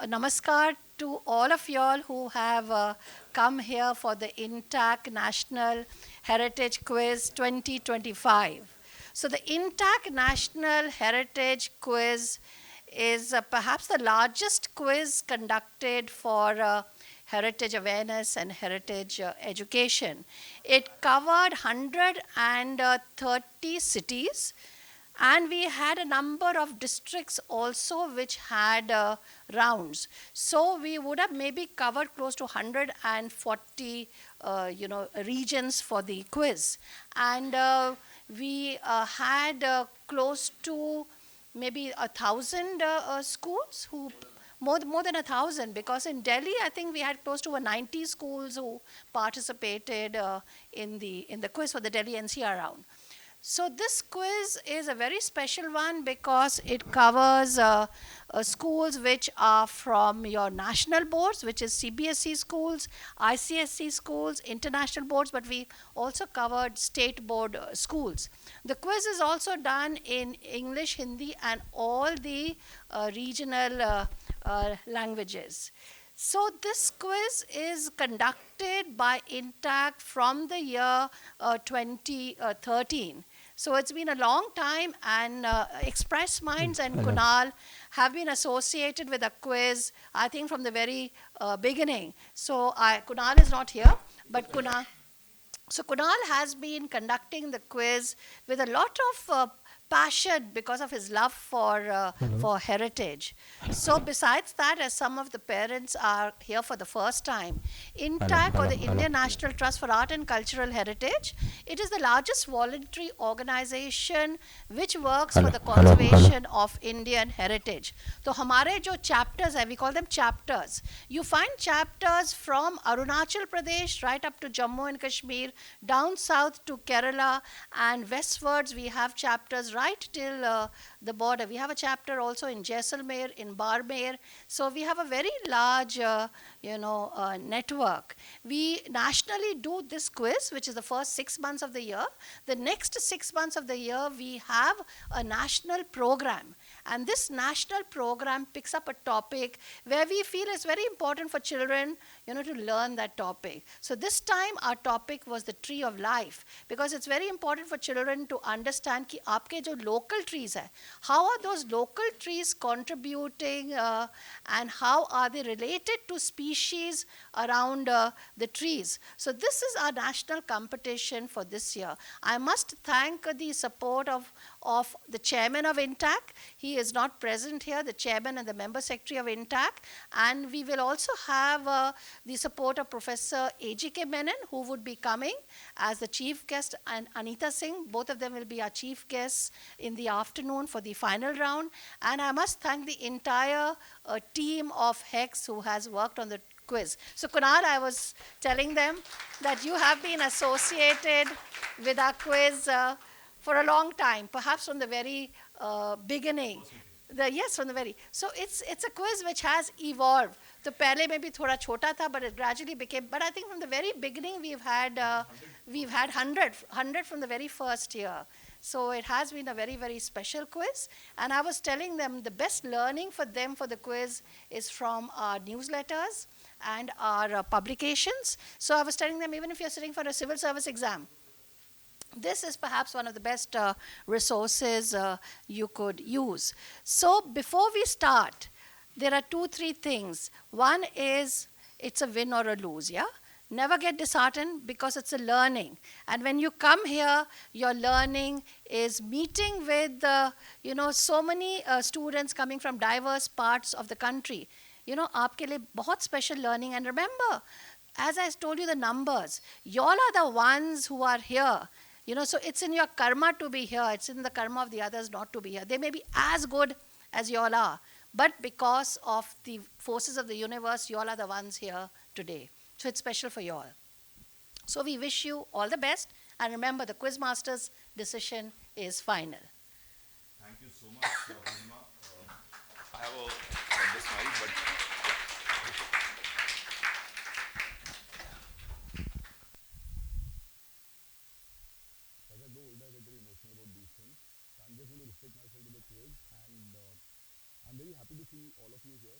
Namaskar to all of y'all who have come here for the INTAC National Heritage Quiz 2025. So, the INTAC National Heritage Quiz is perhaps the largest quiz conducted for heritage awareness and heritage education. It covered 130 cities, and we had a number of districts also which had rounds. So we would have maybe covered close to 140 regions for the quiz. And we had close to maybe 1,000 schools who more than 1,000, because in Delhi I think we had close to 90 schools who participated in the quiz for the Delhi NCR round. So this quiz is a very special one because it covers schools which are from your national boards, which is CBSE schools, ICSE schools, international boards, but we also covered state board schools. The quiz is also done in English, Hindi, and all the regional languages. So this quiz is conducted by INTAC from the year 2013. So it's been a long time, and Express Minds and Hello. Kunal have been associated with a quiz, I think, from the very beginning. So Kunal is not here, but Kunal has been conducting the quiz with a lot of passion because of his love Hello. for heritage. So besides that, as some of the parents are here for the first time, Hello. INTAC, or Hello. the Hello. Indian National Trust for Art and Cultural Heritage, it is the largest voluntary organization which works for Hello. the Hello. Hello. conservation of Indian heritage. तो हमारे जो chapters हैं, we call them chapters. You find chapters from Arunachal Pradesh right up to Jammu and Kashmir, down south to Kerala, and westwards we have chapters right till the border. We have a chapter also in Jaisalmer, in Barmer. So we have a very large, network. We nationally do this quiz, which is the first 6 months of the year. The next 6 months of the year, we have a national program. And this national program picks up a topic where we feel it's very important for children, to learn that topic. So this time our topic was the tree of life, because it's very important for children to understand कि आपके जो local trees है, how are those local trees contributing and how are they related to species around the trees. So this is our national competition for this year. I must thank the support of the chairman of INTAC. He is not present here, the chairman and the member secretary of INTAC. And we will also have the support of Professor A.G.K. Menon, who would be coming as the chief guest, and Anita Singh. Both of them will be our chief guests in the afternoon for the final round. And I must thank the entire team of HEX who has worked on the quiz. So Kunal, I was telling them that you have been associated with our quiz for a long time, perhaps from the very beginning. Yes, from the very. So it's a quiz which has evolved. तो पहले में भी थोड़ा छोटा था, but it gradually became. But I think from the very beginning we've had 100 from the very first year. So it has been a very, very special quiz. And I was telling them the best learning for them for the quiz is from our newsletters and our publications. So I was telling them, even if you're sitting for a civil service exam, this is perhaps one of the best resources you could use. So before we start, there are 2, 3 things. One is it's a win or a lose, yeah? Never get disheartened, because it's a learning. And when you come here, your learning is meeting with, so many students coming from diverse parts of the country. आपके लिए बहुत special learning. And remember, as I told you the numbers, y'all are the ones who are here. So it's in your karma to be here. It's in the karma of the others not to be here. They may be as good as y'all are, but because of the forces of the universe, y'all are the ones here today. So it's special for y'all. So we wish you all the best, and remember, the Quizmaster's decision is final. Thank you so much, Purnima. I have this mic, but as I grow older, I get very emotional about these things. So I'm just going to restrict myself to the quiz, and I'm very happy to see all of you here.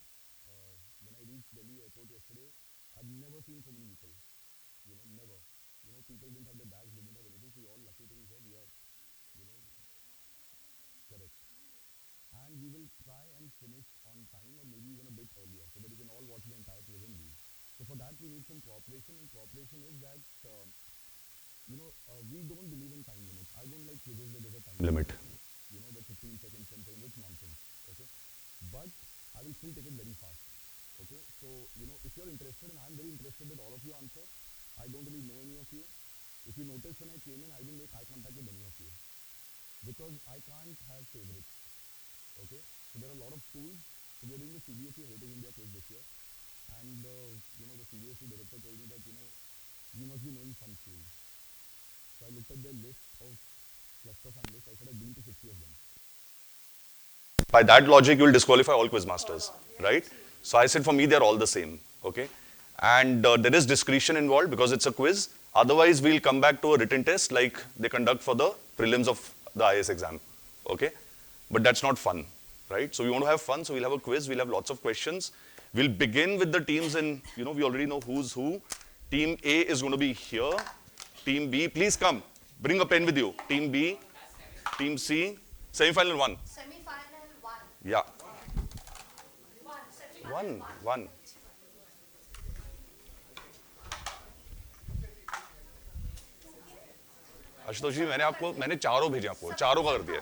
when I reached Delhi airport yesterday, I've never seen so many people. Never. People didn't have their bags, they didn't have anything. So you're all lucky to be here. We are, correct. And we will try and finish on time or maybe even a bit earlier so that you can all watch the entire quiz and leave. So for that we need some cooperation, and cooperation is that we don't believe in time limits. I don't like quizzes where there's a time limit. The 15 seconds, 10 seconds, it's nonsense. Okay, but I will still take it very fast. Okay, so if you're interested, and I'm very interested that all of you answer. I don't really know any of you. If you notice, when I came in, I didn't make eye contact with any of you because I can't have favorites. Okay, so there are a lot of schools. So we are doing the CBSE Heritage India quiz this year, and the CBSE director told me that you must be knowing some schools. So I looked at their list of cluster finalists. I said I've been to 50 of them. By that logic, you will disqualify all quiz masters, right? So I said for me, they're all the same, okay? And there is discretion involved because it's a quiz. Otherwise, we'll come back to a written test like they conduct for the prelims of the IAS exam, okay? But that's not fun, right? So we want to have fun, so we'll have a quiz, we'll have lots of questions. We'll begin with the teams in, we already know who's who. Team A is going to be here. Team B, please come. Bring a pen with you. Team B, Team C, semi-final 1. Semi-final 1. Yeah. 1. Semi-final 1. Ashutosh जी मैंने चारों भेजे आपको, चारों का कर दिया.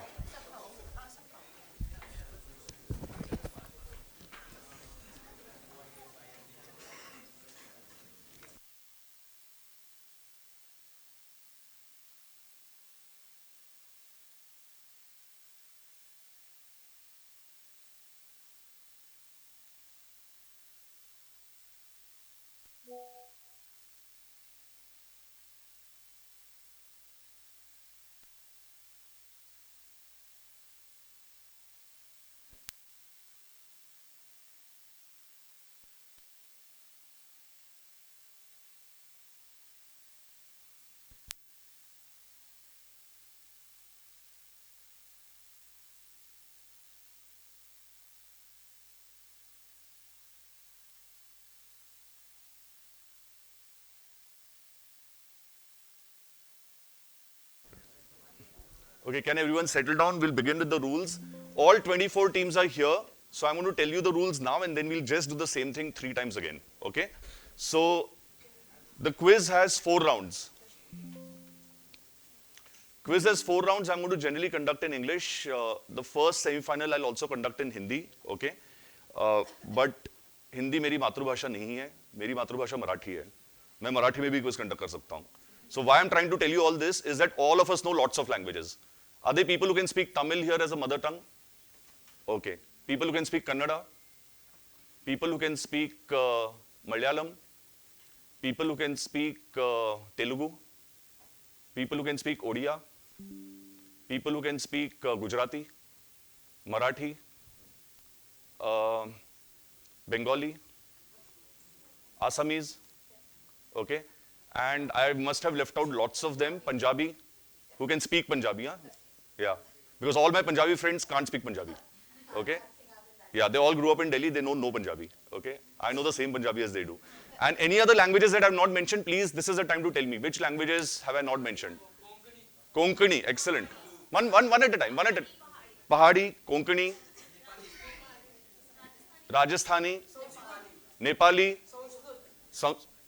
Okay, can everyone settle down? We'll begin with the rules. All 24 teams are here. So I'm going to tell you the rules now and then we'll just do the same thing 3 times again. Okay? So the quiz has 4 rounds. Quiz has 4 rounds. I'm going to generally conduct in English. The first semi-final I'll also conduct in Hindi. Okay? But Hindi मेरी मातृभाषा नहीं है. मेरी मातृभाषा मराठी है. मैं मराठी में भी quiz conduct कर सकता हूँ. So why I'm trying to tell you all this is that all of us know lots of languages. Are there people who can speak Tamil here as a mother tongue? Okay. People who can speak Kannada? People who can speak Malayalam? People who can speak Telugu? People who can speak Odia? People who can speak Gujarati? Marathi? Bengali? Assamese? Okay. And I must have left out lots of them. Punjabi? Who can speak Punjabi? Huh? Yeah. Because all my Punjabi friends can't speak Punjabi. Okay. Yeah, they all grew up in Delhi. They know no Punjabi. Okay. I know the same Punjabi as they do. And any other languages that I have not mentioned, please, this is the time to tell me. Which languages have I not mentioned? Konkani. Excellent. One at a time. One at a time. Pahadi, Konkani, Rajasthani, Nepali.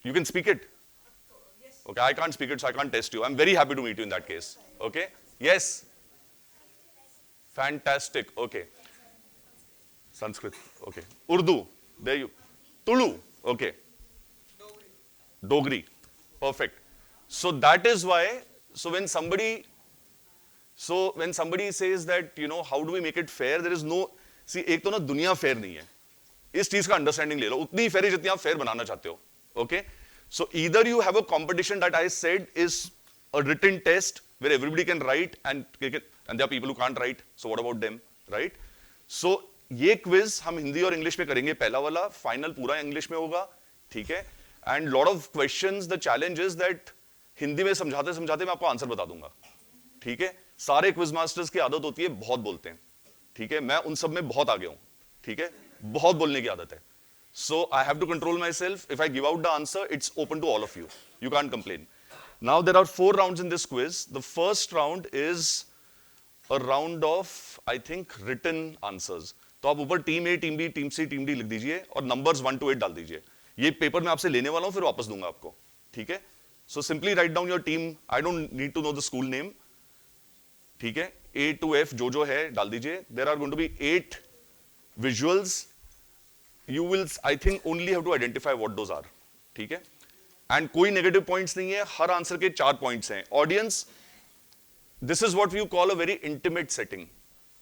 You can speak it. Okay, I can't speak it, so I can't test you. I'm very happy to meet you in that case. Okay? Yes? Fantastic. Okay. Sanskrit. Okay. Urdu. There you. Tulu. Okay. Dogri. Perfect. So that is why, so when somebody says that, how do we make it fair? There is no, see, एक तो ना दुनिया fair नहीं है. इस चीज का understanding ले लो. उतनी fair है जितनी आप fair बनाना चाहते हो. Okay? So either you have a competition that I said is a written test where everybody can write and there are people who can't write. So what about them, right? So ये quiz हम हिंदी और English में करेंगे पहला वाला, final पूरा English में होगा, ठीक है? And lot of questions, the challenge is that Hindi में समझाते समझाते मैं आपको आंसर बता दूंगा, ठीक है? सारे क्विज मास्टर्स की आदत होती है बहुत बोलते हैं, ठीक है? मैं उन सब में बहुत आगे हूं, ठीक है? बहुत बोलने की आदत है. So I have to control myself. If I give out the answer, it's open to all of you. You can't complain. Now there are 4 rounds in this quiz. The first round is a round of, I think, written answers. तो आप ऊपर team ए, team B, team सी, team D लिख दीजिए और numbers 1 to 8 डाल दीजिए. ये paper मैं आपसे लेने वाला हूं, फिर वापस दूंगा आपको. ठीक है? So simply write down your team. I don't need to know the school name. ठीक है? A to F जो जो है डाल दीजिए. There are going to be 8 visuals. You will, I think, only have to identify what those are. ठीक है? And कोई negative points नहीं है. हर आंसर के 4 points हैं. Audience, this is what you call a very intimate setting.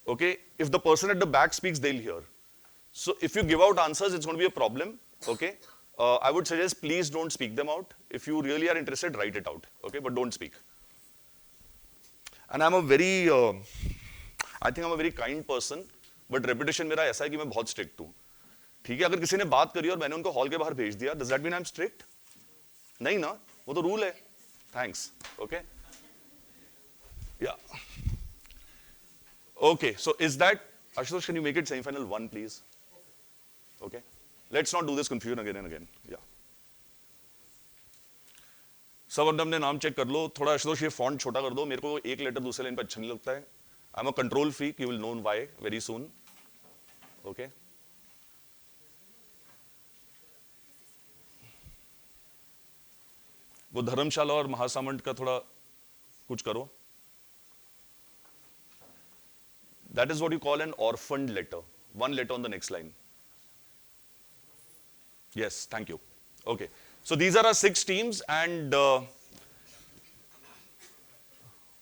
Okay? If the person at the back speaks, they'll hear. So if you give out answers, it's going to be a problem. Okay? I would suggest please don't speak them out. If you really are interested, write it out. Okay? But don't speak. And I'm a very, I think I'm a very kind person. But reputation मेरा ऐसा है कि मैं बहुत strict हूँ. ठीक है? अगर किसी ने बात करी और मैंने उनको हॉल के बाहर भेज दिया, does that mean I'm strict? नहीं ना? वो तो रूल है. Thanks. Okay? Yeah. Okay, so is that, Ashutosh, can you make it semi-final 1, please? Okay. Let's not do this confusion again and again. Yeah. सब अपने नाम चेक कर लो. थोड़ा आशुतोष ये फॉन्ट छोटा कर दो. मेरे को एक लेटर दूसरे लाइन पर अच्छा नहीं लगता है. I'm a control freak. You will know why very soon. Okay. वो धर्मशाला और महासामंत का थोड़ा कुछ करो. That is what you call an orphaned letter. 1 letter on the next line. Yes, thank you. Okay. So these are our 6 teams and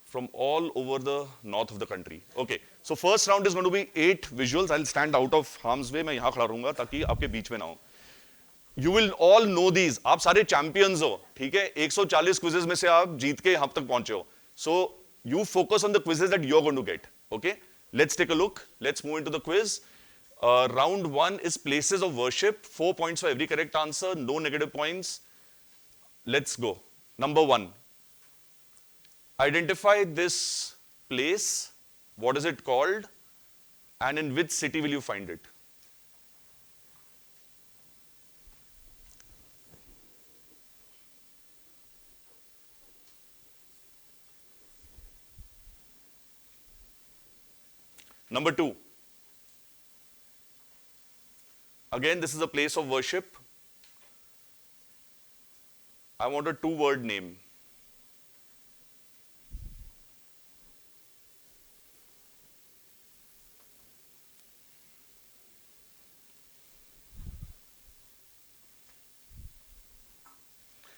from all over the north of the country. Okay. So first round is going to be 8 visuals. I'll stand out of harm's way. मैं यहाँ खड़ा रहूँगा ताकि आपके बीच में ना हो. You will all know these. आप सारे champions हो. ठीक है? 140 quizzes में से आप जीत के यहाँ तक पहुँचे हो. So you focus on the quizzes that you're going to get. Okay? Let's take a look. Let's move into the quiz. Round 1 is places of worship. 4 points for every correct answer. No negative points. Let's go. Number 1. Identify this place. What is it called? And in which city will you find it? Number 2. Again, this is a place of worship. I want a 2-word name.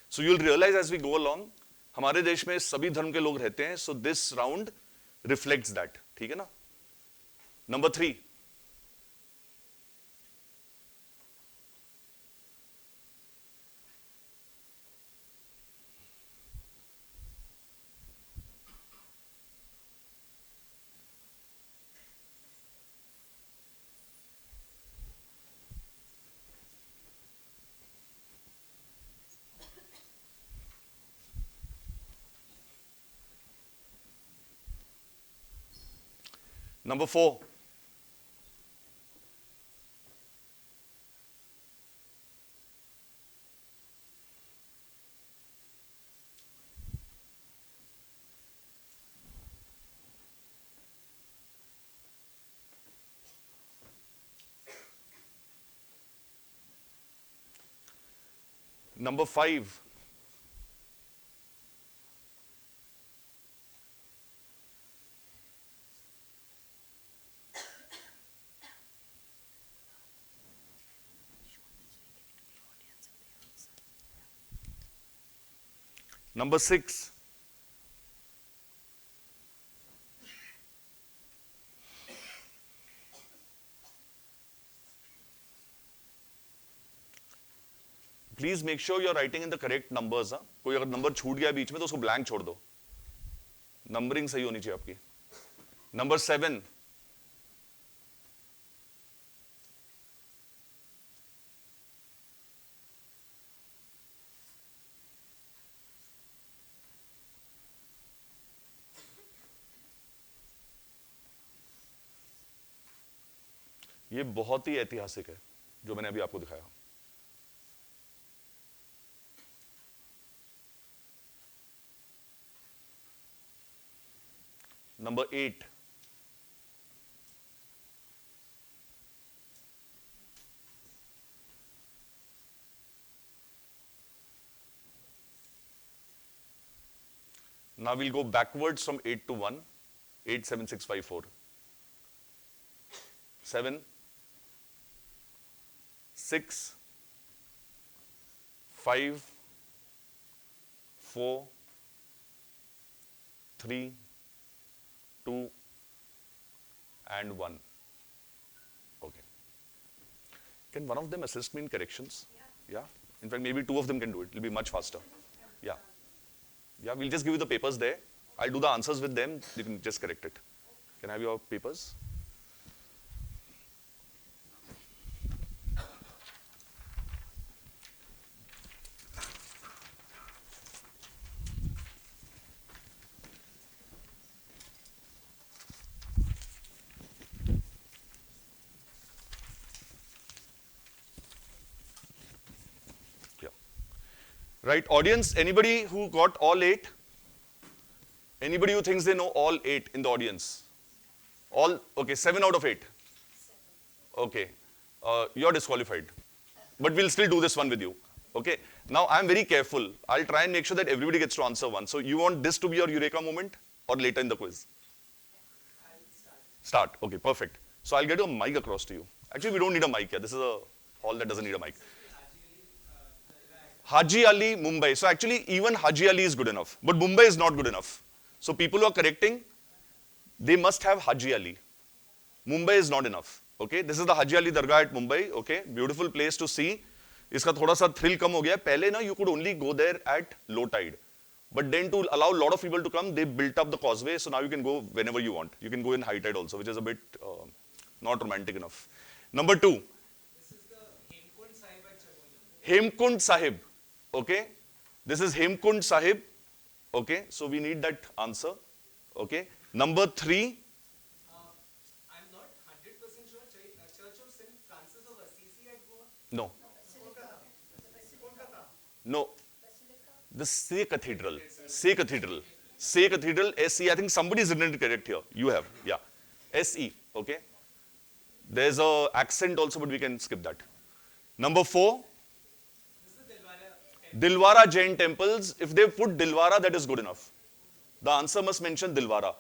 So you'll realize as we go along, हमारे देश में सभी धर्म के लोग रहते हैं. So this round reflects that. ठीक है ना? Number 3. Number 4. Number 5. Number 6. Please make sure you're writing in the correct numbers. हाँ? कोई अगर नंबर छूट गया बीच में तो उसको ब्लैंक छोड़ दो. नंबरिंग सही होनी चाहिए आपकी. Number 7. ये बहुत ही ऐतिहासिक है जो मैंने अभी आपको दिखाया. Number 8. Now we'll go backwards from 8 to 1. 8, 7, 6, 5, 4. 7, 6, 5, 4, 3, 2, and 1. Okay. Can one of them assist me in corrections? Yeah. In fact, maybe 2 of them can do it. It'll be much faster. Yeah. Yeah, we'll just give you the papers there. I'll do the answers with them. You can just correct it. Can I have your papers? Yeah. Right, audience, anybody who got all 8? Anybody who thinks they know all 8 in the audience? All, okay, 7 out of 8. Okay, you're disqualified. But we'll still do this one with you. Okay, now I'm very careful. I'll try and make sure that everybody gets to answer one. So you want this to be your Eureka moment or later in the quiz? Start, okay, perfect. So I'll get a mic across to you. Actually, we don't need a mic here. This is a hall that doesn't need a mic. Haji Ali, Mumbai. So actually, even Haji Ali is good enough. But Mumbai is not good enough. So people who are correcting, they must have Haji Ali. Mumbai is not enough. Okay, this is the Haji Ali Dargah at Mumbai. Okay, beautiful place to see. इसका थोड़ा सा thrill कम हो गया. पहले ना you could only go there at low tide. But then to allow a lot of people to come, they built up the causeway. So now you can go whenever you want. You can go in high tide also, which is a bit not romantic enough. Number 2. This is the Hemkund Sahib at Chamoli. Hemkund Sahib. Okay, this is Hemkund Sahib. Okay, so we need that answer. Okay, number 3. I'm not 100% sure. Church of St. Francis of Assisi at Goa. No, Kolkata. no. The Say Cathedral. Say Cathedral. Say Cathedral. SE. I think somebody's written it correct here. You have. Yeah. SE. Okay. There's a accent also, but we can skip that. Number 4. This is the Dilwara temple. Dilwara Jain temples. If they put Dilwara, that is good enough. The answer must mention Dilwara.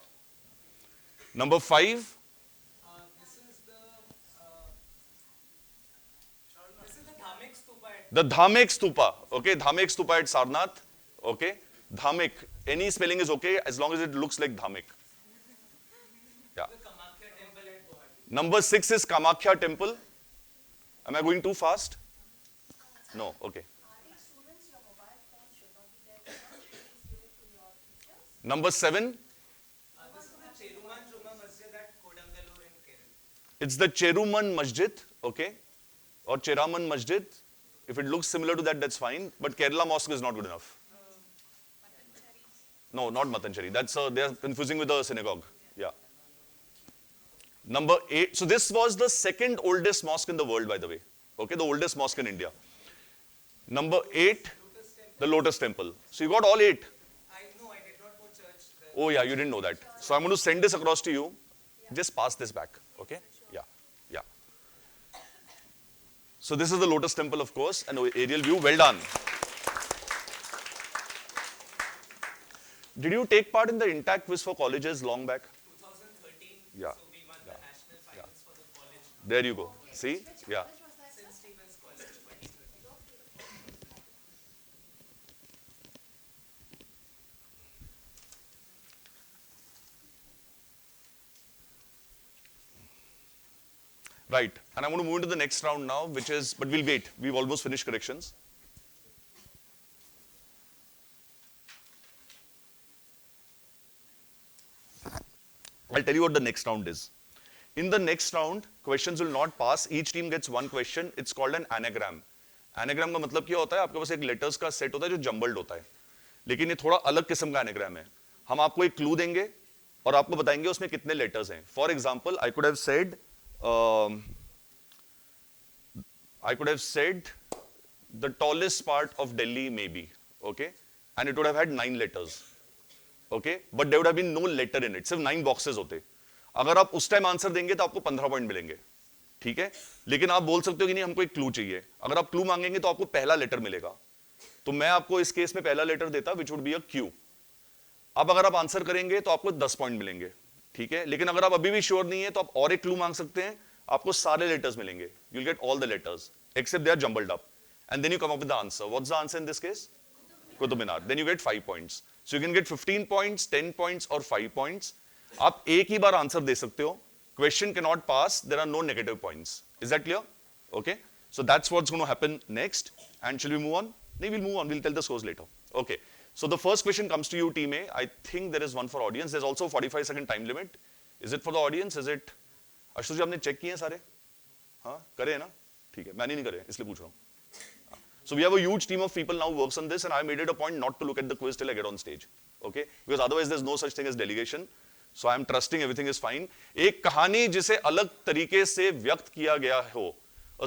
Number 5. This is the Dhamek Stupa at The Dhamek Stupa. Okay, Dhamek Stupa at Sarnath. Okay, Dhamek. Any spelling is okay as long as it looks like Dhamek. Yeah. the Kamakhya temple at Guwahati. Number 6 is Kamakhya temple. Am I going too fast? No, okay. Number 7, This is the Cheruman Juma Masjid at Kodangalur in Kerala. it's the Cheruman Masjid, okay, or Cheraman Masjid. If it looks similar to that, that's fine. But Kerala Mosque is not good enough. No, not Matanchari. That's they are confusing with the synagogue. Yeah. Number 8. So this was the second oldest mosque in the world, by the way. Okay, the oldest mosque in India. Number 8, the Lotus Temple. So you got all 8. I know I did not know church there. Oh yeah, you didn't know that. So I'm going to send this across to you. Just pass this back. Okay? Yeah. Yeah. So this is the Lotus Temple, of course, an aerial view. Well done. Did you take part in the Intact quiz for colleges long back? 2013. Yeah. So we won the national finals for the college. There you go. See? Yeah. St. Stephen's College 2013. Right. And I'm going to move into the next round now, which is, but we'll wait. We've almost finished corrections. I'll tell you what the next round is. In the next round, questions will not pass. Each team gets one question. It's called an anagram. Anagram का मतलब क्या होता है? आपके पास एक letters का set होता है जो jumbled होता है. लेकिन ये थोड़ा अलग किस्म का anagram है. हम आपको एक clue देंगे और आपको बताएंगे उसमें कितने letters हैं. For example, I could have said the tallest part of Delhi maybe, okay? And it would have had 9 letters. Okay, but there would have been no letter in it, सिर्फ 9 boxes होते। अगर आप उस time answer देंगे तो आपको 15 point मिलेंगे, ठीक है। लेकिन आप बोल सकते हो कि नहीं हमको एक क्लू चाहिए, अगर आप क्लू मांगेंगे तो आपको पहला लेटर मिलेगा। तो मैं आपको इस केस में पहला लेटर देता, which would be a Q. अब अगर आप आंसर करेंगे तो आपको 10 पॉइंट मिलेंगे, ठीक है। लेकिन अगर आप अभी भी श्योर नहीं है तो आप और एक क्लू मांग सकते हैं, आपको सारे लेटर्स मिलेंगे, you will get all the letters except they are jumbled up, and then you come up with the answer. What's the answer in this case? Qutub Minar. Then you get 5 points, so you can get 15 points, 10 points और 5 points. आप एक ही बार answer दे सकते हो, question can not pass, there are no negative points. Is that clear? Okay, so that's what's going to happen next, and shall we move on? No, we'll move on. We'll tell the scores later. Okay. So the first question comes to you, Team A. I think there is one for audience. There's also a 45-second time limit. Is it for the audience? Is it? Ashutosh ji आपने check किए हैं सारे? हाँ, करे ना? ठीक है, मैंने नहीं करे, इसलिए पूछ रहा हूँ। So we have a huge team of people now works on this, and I made it a point not to look at the quiz till I get on stage. Okay? Because otherwise there's no such thing as delegation. So I'm trusting everything is fine. एक कहानी जिसे अलग तरीके से व्यक्त किया गया हो,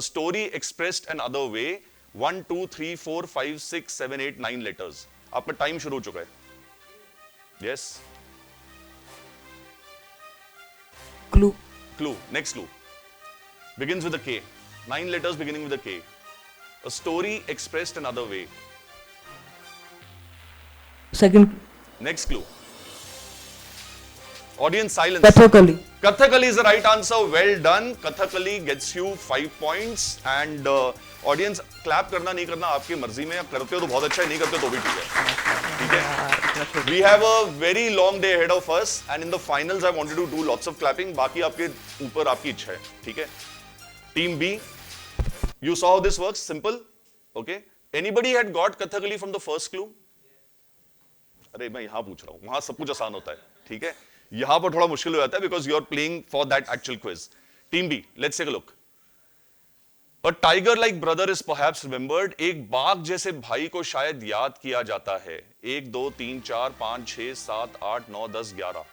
a story expressed another way. 1 2 3 4 5 6 7 8 9 letters. आपका टाइम शुरू हो चुका है। Yes, Clue. Clue, next clue begins with a K. 9 letters beginning with a K. A story expressed another way. Second. Next clue. Audience silence. Kathakali. Kathakali is the right answer. Well done. Kathakali gets you 5 points. And audience, clap करना नहीं करना आपकी मर्जी में, आप करते हो तो बहुत अच्छा है, नहीं करते तो भी ठीक है, ठीक है। We have a very long day ahead of us, and in the finals I wanted to do lots of clapping. बाकी आपके ऊपर आपकी इच्छा है, ठीक है। Team B, you saw how this works. Simple, okay. Anybody had got Kathakali from the first clue? अरे मैं यहां पूछ रहा हूं, वहां सब कुछ आसान होता है, ठीक है। यहां पर थोड़ा मुश्किल हो जाता है because you are playing for that actual quiz. Team B, let's take a look. A tiger like brother is perhaps remembered. एक बाघ जैसे भाई को शायद याद किया जाता है। 1 2 3 4 5 6 7 8 9 10 11।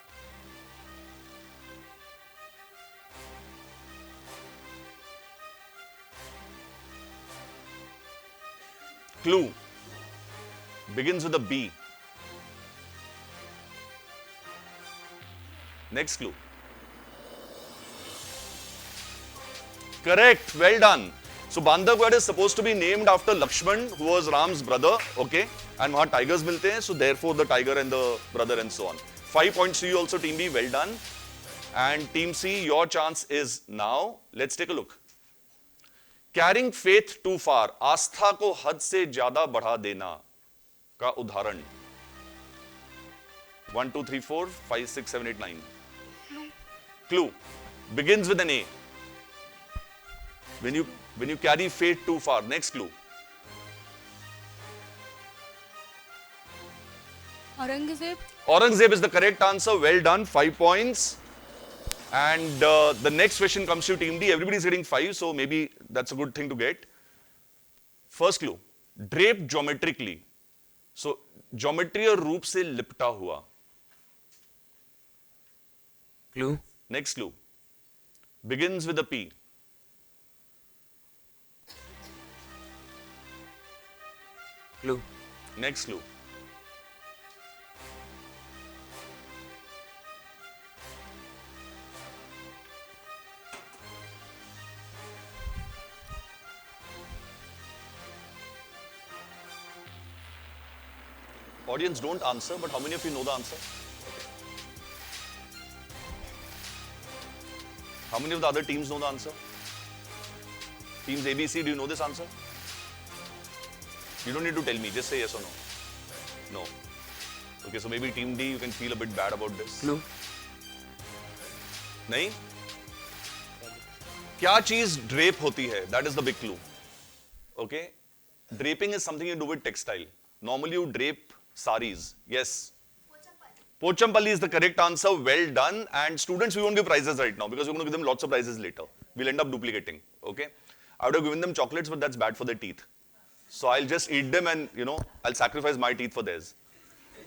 Clue begins with a B. Next clue. Correct. Well done. So Bandhavgarh is supposed to be named after Lakshman, who was Ram's brother. Okay. And वहाँ tigers मिलते हैं. So therefore the tiger and the brother and so on. 5 points to you also, Team B. Well done. And Team C, your chance is now. Let's take a look. Carrying faith too far. आस्था को हद से ज्यादा बढ़ा देना का उदाहरण. 1 2 3 4 5 6 7 8 9. Clue begins with an A. When you carry faith too far. Next clue. Aurangzeb. Aurangzeb is the correct answer. Well done. 5 points. And the next question comes to Team D. Everybody's getting 5, so maybe that's a good thing to get. First clue. Draped geometrically. So geometry और रूप से लिपटा हुआ. Clue. Next clue. Begins with a P. Clue. Next clue. Audience, don't answer, but how many of you know the answer? How many of the other teams know the answer? Teams ABC, do you know this answer? You don't need to tell me, just say yes or no. No. Okay, so maybe Team D, you can feel a bit bad about this. Clue. नहीं? क्या चीज drape होती है? That is the big clue. Okay? Draping is something you do with textile. Normally you drape saris. Yes. Pochampalli is the correct answer. Well done. And students, we won't give prizes right now because we're going to give them lots of prizes later. We'll end up duplicating. Okay? I would have given them chocolates, but that's bad for their teeth. So I'll just eat them and, I'll sacrifice my teeth for theirs.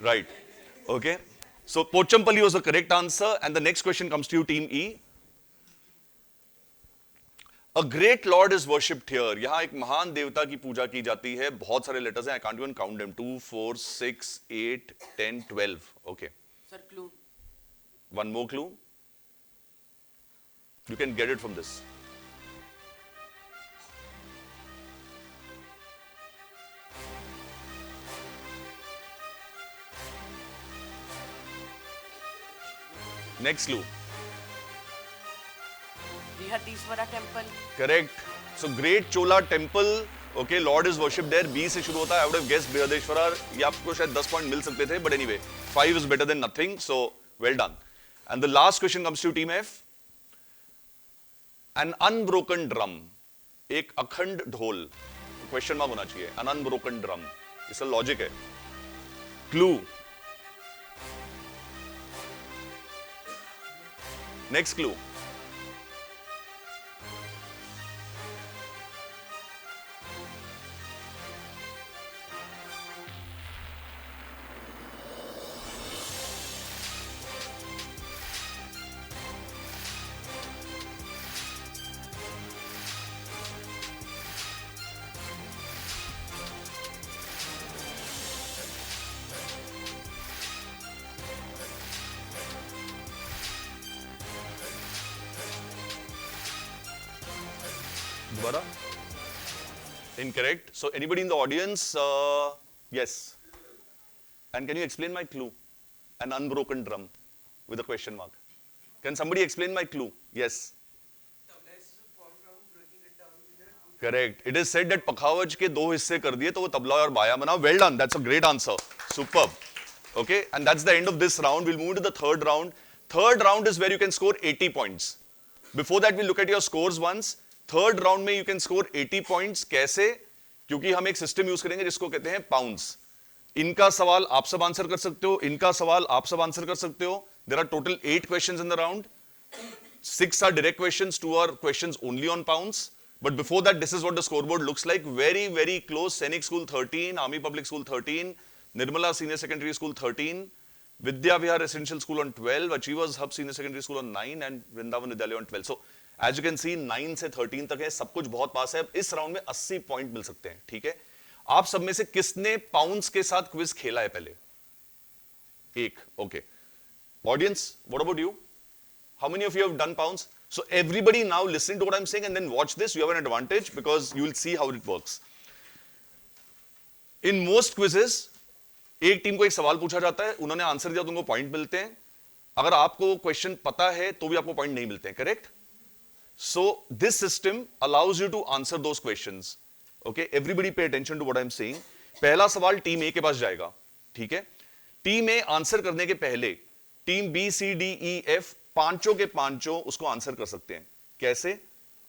Right. Okay? So Pochampalli was the correct answer. And the next question comes to you, Team E. A great lord is worshipped here. यहाँ एक महान देवता की पूजा की जाती है. बहुत सारे letters हैं. I can't even count them. 2, 4, 6, 8, 10, 12. Okay. Sir, clue. One more clue. You can get it from this. Next clue. Brihadeeswara temple. Correct. So great Chola temple. Okay, Lord is worshipped there. B से शुरू होता है. I would have guessed Brihadeshwara. ये आपको शायद 10 point मिल सकते थे, but anyway, 5 is better than nothing. So well done. And the last question comes to Team F. An unbroken drum. एक अखंड ढोल. Question mark होना चाहिए. An unbroken drum. इसका लॉजिक है. Clue. Next clue. Dubara? Incorrect. So anybody in the audience? Yes. And can you explain my clue? An unbroken drum with a question mark. Can somebody explain my clue? Yes. Correct. It is said that Pakhawaj के दो हिस्से कर दिए तो वो तबला और बाया बना. Well done. That's a great answer. Superb. Okay. And that's the end of this round. We'll move to the third round. Third round is where you can score 80 points. Before that, we'll look at your scores once. Third round में you can score 80 points. कैसे? क्योंकि हम एक system use करेंगे जिसको कहते हैं pounds. इनका सवाल आप सब आंसर कर सकते हो, इनका सवाल आप सब आंसर कर सकते हो. There are total 8 questions in the round. 6 are direct questions, 2 are questions only on pounds. But before that, this is what the scoreboard looks like. Very, very close. Sainik School 13, Army Public School 13, Nirmala Senior Secondary School 13, Vidya Vihar Residential School on 12, Achievers Hub Senior Secondary School on 9, and Vrindavan Vidyalaya on 12. So, as you can see, 9 से 13 तक है, सब कुछ बहुत पास है. अब इस round में 80 पॉइंट मिल सकते हैं, ठीक है? आप सब में से किसने पाउंड्स के साथ क्विज खेला है पहले? एक, okay. Audience, what about you? How many of you have done pounds? So everybody now listen to what I'm saying and then watch this. You have an advantage because you will see how it works. In most quizzes, एक team को एक सवाल पूछा जाता है, उन्होंने answer दिया तो उनको पॉइंट मिलते हैं. अगर आपको क्वेश्चन पता है तो भी आपको पॉइंट नहीं मिलते हैं, correct? So this system allows you to answer those questions. Okay, everybody pay attention to what I'm saying. पहला सवाल टीम ए के पास जाएगा, ठीक है? टीम ए आंसर करने के पहले team B C D E F पांचों के पांचों उसको आंसर कर सकते हैं. कैसे?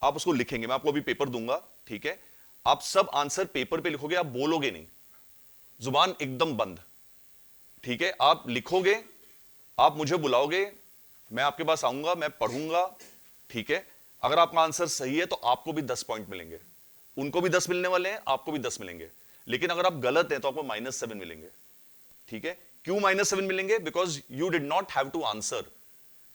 आप उसको लिखेंगे, मैं आपको अभी पेपर दूंगा, ठीक है? आप सब आंसर पेपर पे लिखोगे, आप बोलोगे नहीं, जुबान एकदम बंद, ठीक है? आप लिखोगे, आप मुझे बुलाओगे, मैं आपके पास आऊंगा, मैं पढ़ूंगा, ठीक है? अगर आपका आंसर सही है तो आपको भी 10 पॉइंट मिलेंगे, उनको भी 10 मिलने वाले हैं, आपको भी 10 मिलेंगे. लेकिन अगर आप गलत हैं तो आपको -7 मिलेंगे, ठीक है? क्यों -7 मिलेंगे? Because you did not have to answer.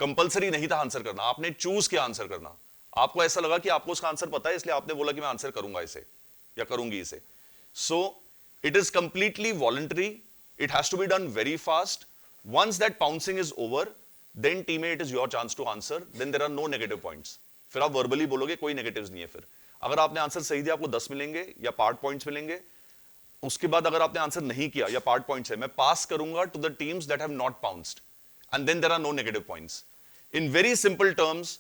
Compulsory नहीं था आंसर करना, आपने चूज किया आंसर करना. आपको ऐसा लगा कि आपको उसका आंसर पता है, इसलिए आपने बोला कि मैं आंसर करूंगा इसे या करूंगी इसे. So it is completely voluntary. It has to be done very fast. Once that pouncing is over, then team it is your chance to answer. Then there are no negative points. फिर आप verbally बोलोगे, कोई negatives नहीं है. फिर अगर आपने answer सही दिया आपको 10 मिलेंगे या पार्ट पॉइंट्स मिलेंगे. उसके बाद अगर आपने आंसर नहीं किया या पार्ट पॉइंट्स है, मैं पास करूंगा to the teams that have not pounced, and then there are no negative points. In very simple terms,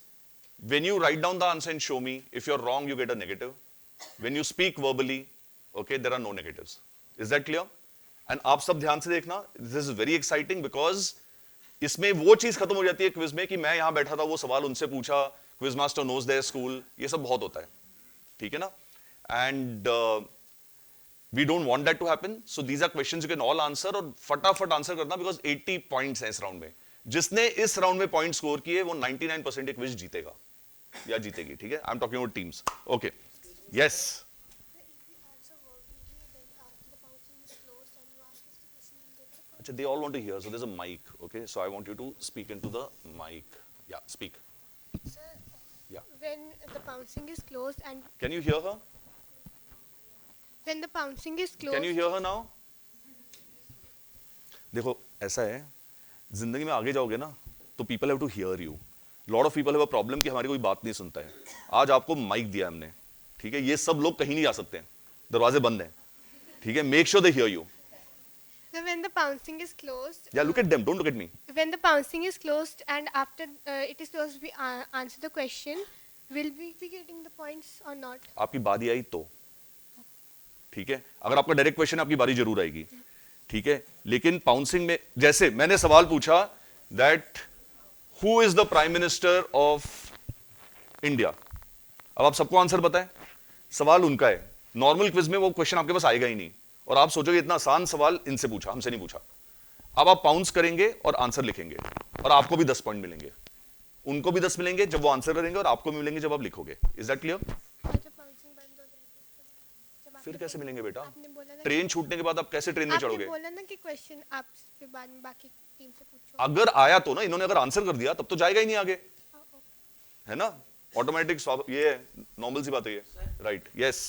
when you write down the answer and show me, if you're wrong, you get a negative. When you speak verbally, okay, there are no negatives. Is that clear? And आप सब ध्यान से देखना, this is very exciting because इसमें वो चीज खत्म हो जाती है क्विज में कि मैं यहां बैठा था, वो सवाल उनसे पूछा, quiz master knows their school, ये सब बहुत होता है, ठीक है ना? And we don't want that to happen. So these are questions you can all answer और फटाफट आंसर करना because 80 points हैं इस राउंड में. जिसने इस राउंड में पॉइंट स्कोर किए वो 99% एक क्विज जीतेगा या जीतेगी, ठीक है? I am talking about teams. Okay, yes. अच्छा, they all want to hear, so there's a mic, okay? So I want you to speak into the mic. Yeah, speak. Sir, When the pouncing is closed and Can you hear her? when the pouncing is closed. Can you hear her now? देखो ऐसा है, जिंदगी में आगे जाओगे ना तो people have to hear you. Lot of people have a problem कि हमारी कोई बात नहीं सुनता है. आज आपको माइक दिया हमने, ठीक है? ये सब लोग कहीं नहीं जा सकते हैं, दरवाजे बंद हैं, ठीक है? Make sure they hear you. So when the pouncing is closed. Yeah, look at them, don't look at me. When the pouncing is closed and after it is closed, we answer the question. Will we be getting the points or not? आपकी बारी आई तो, ठीक है? अगर आपका direct question है आपकी बारी जरूर आएगी, ठीक है? लेकिन पाउंसिंग में जैसे मैंने सवाल पूछा that who is the prime minister of India, अब आप सबको आंसर पता है, सवाल उनका है. नॉर्मल क्विज में वो क्वेश्चन आपके पास आएगा ही नहीं और आप सोचोगे इतना आसान सवाल इनसे पूछा, हमसे नहीं पूछा. अब आप पाउंस करेंगे और आंसर लिखेंगे और आपको भी 10 पॉइंट मिलेंगे, उनको भी 10 मिलेंगे जब वो आंसर करेंगे और आपको भी मिलेंगे जब आप लिखोगे. Is that clear? जब pouncing बंद हो जाए जब फिर कैसे मिलेंगे बेटा? आपने बोला ना ट्रेन छूटने के बाद आप कैसे ट्रेन में आपने चढ़ोगे? बोला ना कि क्वेश्चन आप फिर बाद में बाकी टीम से पूछो. अगर आया तो ना, इन्होंने अगर आंसर कर दिया तब तो जाएगा ही नहीं आगे, है ना? ऑटोमेटिक ये है, नॉर्मल सी बात है ये. Right? Yes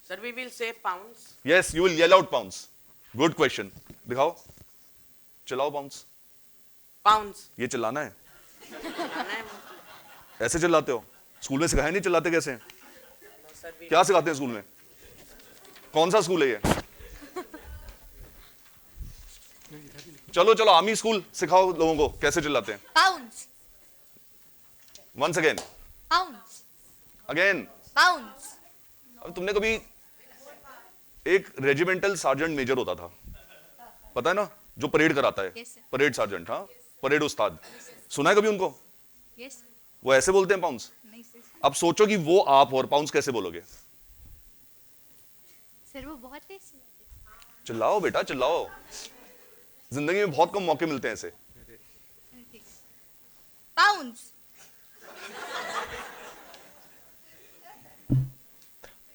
Sir, we will say pounds. Yes, you will yell out pounce. Good question. दिखाओ, चलाओ पाउंस. Pounds. ये चिल्लाना है, ऐसे चिल्लाते हो? स्कूल में सिखाया नहीं चिल्लाते कैसे? No, sir, we क्या सिखाते हैं स्कूल में? कौन सा स्कूल है ये? चलो चलो आर्मी स्कूल सिखाओ लोगों को कैसे चिल्लाते हैं. Pounds. Once again, Pounds. Again. Pounds. अब तुमने कभी एक रेजिमेंटल सार्जेंट मेजर होता था, पता है ना, जो परेड कराता है? Yes, sir. परेड सार्जेंट, हाँ, परेड उस्ताद. सुना है कभी उनको? Yes. वो ऐसे बोलते हैं पाउंस. नहीं सर. अब सोचो कि वो आप और पाउंस कैसे बोलोगे? सर वो बहुत टेस्टी. चिल्लाओ बेटा चिल्लाओ, जिंदगी में बहुत कम मौके मिलते हैं ऐसे. Pounds.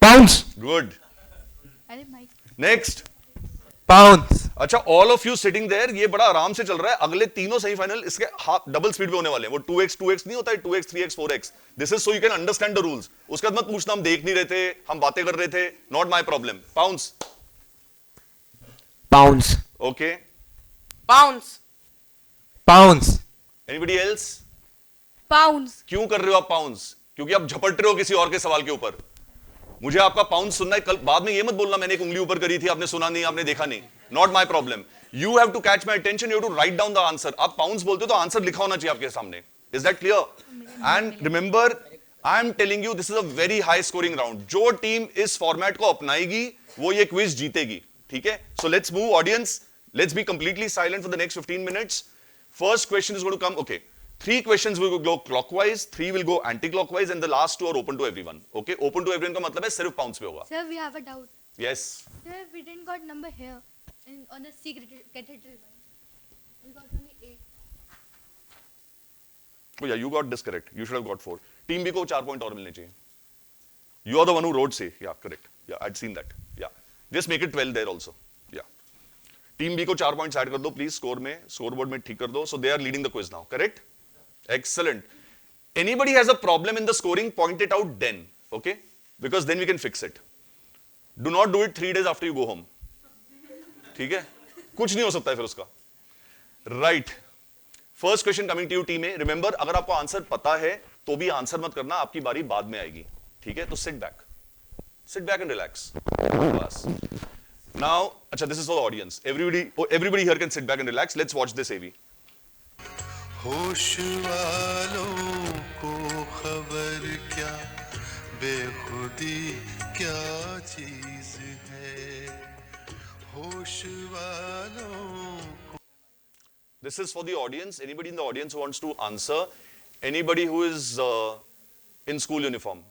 Pounds. गुड. अरे माइक. नेक्स्ट. Pounds. अच्छा, all of you sitting there, ये बड़ा आराम से चल रहा है. अगले तीनों सेमीफाइनल इसके डबल स्पीड पे होने वाले हैं. वो 2x नहीं होता है, 2x 3x 4x. This is so you can understand the rules. उसके बाद मत पूछना हम देख नहीं रहे थे, हम बातें कर रहे थे. Not my problem. Pounce. Pounds. Okay. pounds. Pounds. Anybody else? Pounds. क्यों कर रहे हो आप पाउंस? क्योंकि आप झपट रहे हो किसी और के सवाल के ऊपर. मुझे आपका पाउंड सुनना है. कल बाद में ये मत बोलना मैंने एक उंगली ऊपर करी थी, आपने सुना नहीं, आपने देखा नहीं. Not my problem. You have to catch my attention, you have to write down the answer. आप पाउंड्स बोलते हो तो आंसर लिखा होना चाहिए आपके सामने. Is that clear? And remember, I am telling you, this is a very high scoring round. जो टीम इस फॉर्मेट को अपनाएगी वो ये क्विज जीतेगी, ठीक है? So let's move audience, let's be completely silent for the next 15 minutes. First question is going to come. Okay, 3 questions will go clockwise, 3 will go anti-clockwise, and the last 2 are open to everyone. Okay, open to everyone का मतलब है सिर्फ pounds पे होगा. Sir, we have a doubt. Yes. Sir, we didn't got number here on the C cathedral one. We got only 8. Oh yeah, you got this correct. You should have got 4. Team B को 4 point और मिलने चाहिए. You are the one who wrote C. Yeah, correct. Yeah, I'd seen that. Yeah, just make it 12 there also. Yeah. Team B को 4 points add कर दो please score में, scoreboard में ठीक कर दो. So they are leading the quiz now. Correct? Excellent. Anybody has a problem in the scoring, point it out then, okay? Because then we can fix it. Do not do it 3 days after you go home. ठीक है? कुछ नहीं हो सकता है फिर उसका. Right. First question coming to you team A. Remember, अगर आपको आंसर पता है तो भी आंसर मत करना, आपकी बारी बाद में आएगी. ठीक है? तो sit back and relax. बस. Now, अच्छा, this is for the audience. Everybody here can sit back and relax. Let's watch this AV. होश वालों को खबर क्या, बेखुदी क्या चीज है, होश वालों को. This is for the audience. Anybody in the audience who wants to answer? Anybody who is in school uniform?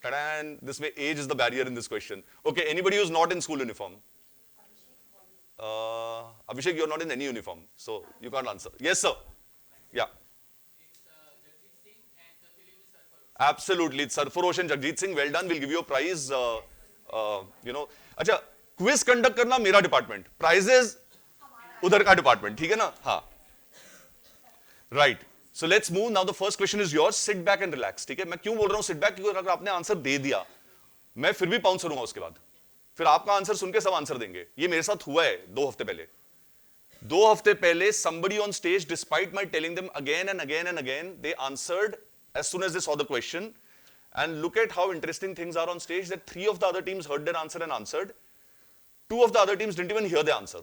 And this way, age is the barrier in this question. Okay, anybody who's not in school uniform? Abhishek, you're not in any uniform, so you can't answer. Yes, sir. Yeah. Absolutely, it's Sarfarosh and Jagjit Singh. Well done. We'll give you a prize. You know. अच्छा, quiz conduct करना मेरा department, prices उधर का department, ठीक है ना? हाँ, right. So let's move now. The first question is yours. Sit back and relax. ठीक है? मैं क्यों बोल रहा हूं sit back? क्योंकि अगर आपने आंसर दे दिया, मैं फिर भी पाउंस करूंगा उसके बाद. फिर आपका आंसर सुन के सब आंसर देंगे. ये मेरे साथ हुआ है 2 हफ्ते पहले. 2 हफ्ते पहले somebody on stage, despite my telling them again and again and again, they answered as soon as they saw the question. And look at how interesting things are on stage, that 3 of the other teams heard their answer and answered. 2 of the other teams didn't even hear the answer.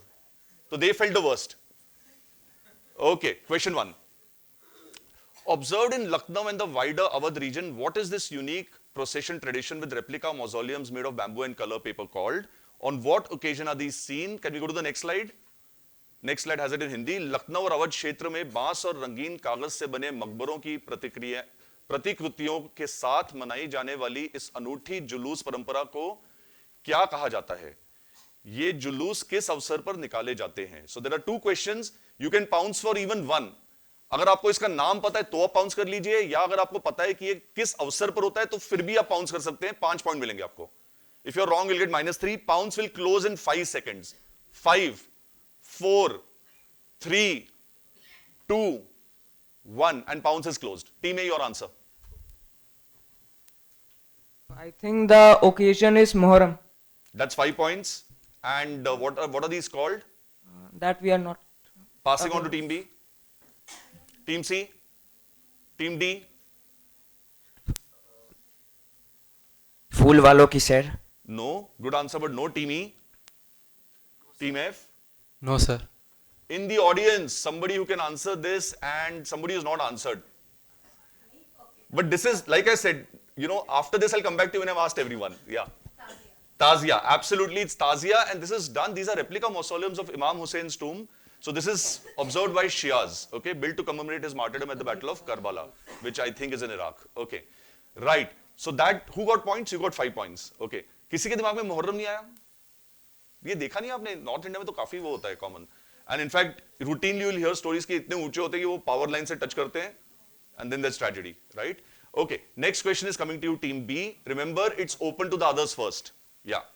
So they felt the worst. Okay, question 1. Observed in Lucknow and the wider Awadh region, what is this unique procession tradition with replica mausoleums made of bamboo and color paper called? On what occasion are these seen? Can we go to the next slide? Next slide has it in Hindi. Lucknow और अवध क्षेत्र में बांस और रंगीन कागज से बने मकबरों की प्रतिकृतियों के साथ मनाई जाने वाली इस अनूठी जुलूस परंपरा को क्या कहा जाता है? ये जुलूस किस अवसर पर निकाले जाते हैं? So there are 2 questions. You can pounce for even 1. अगर आपको इसका नाम पता है तो आप पाउंस कर लीजिए, या अगर आपको पता है कि ये किस अवसर पर होता है तो फिर भी आप पाउंस कर सकते हैं. 5 पॉइंट मिलेंगे आपको. If you're wrong, you'll get -3. Pounce will close in 5 seconds. 5, 4, 3, 2, 1, and pounce is closed. Team A, your answer. I think the occasion is Muharram. That's 5 points. And what are these called? That we are not. Passing on to Team B. Team C. Team D. फूल वालों की सैर. No. Good answer, but no. Team E. Team F. No, sir. In the audience, somebody who can answer this and somebody who's not answered. But this is, like I said, after this I'll come back to you when I've asked everyone. Yeah. Tazia. Absolutely, it's Tazia, and this is done. These are replica mausoleums of Imam Hussein's tomb. So this is observed by Shias, okay, built to commemorate his martyrdom at the Battle of Karbala, which I think is in Iraq. Okay. Right. So that, who got points? You got 5 points. Okay. किसी के दिमाग में मुहर्रम नहीं आया? ये देखा नहीं आपने? नॉर्थ इंडिया में तो काफी वो होता है common. And in fact, routinely you'll hear stories कि इतने ऊंचे होते हैं कि वो power line से touch करते हैं, and then there's tragedy, right? Okay. Next question is coming to you, Team B. Remember, it's open to the others first. Yeah.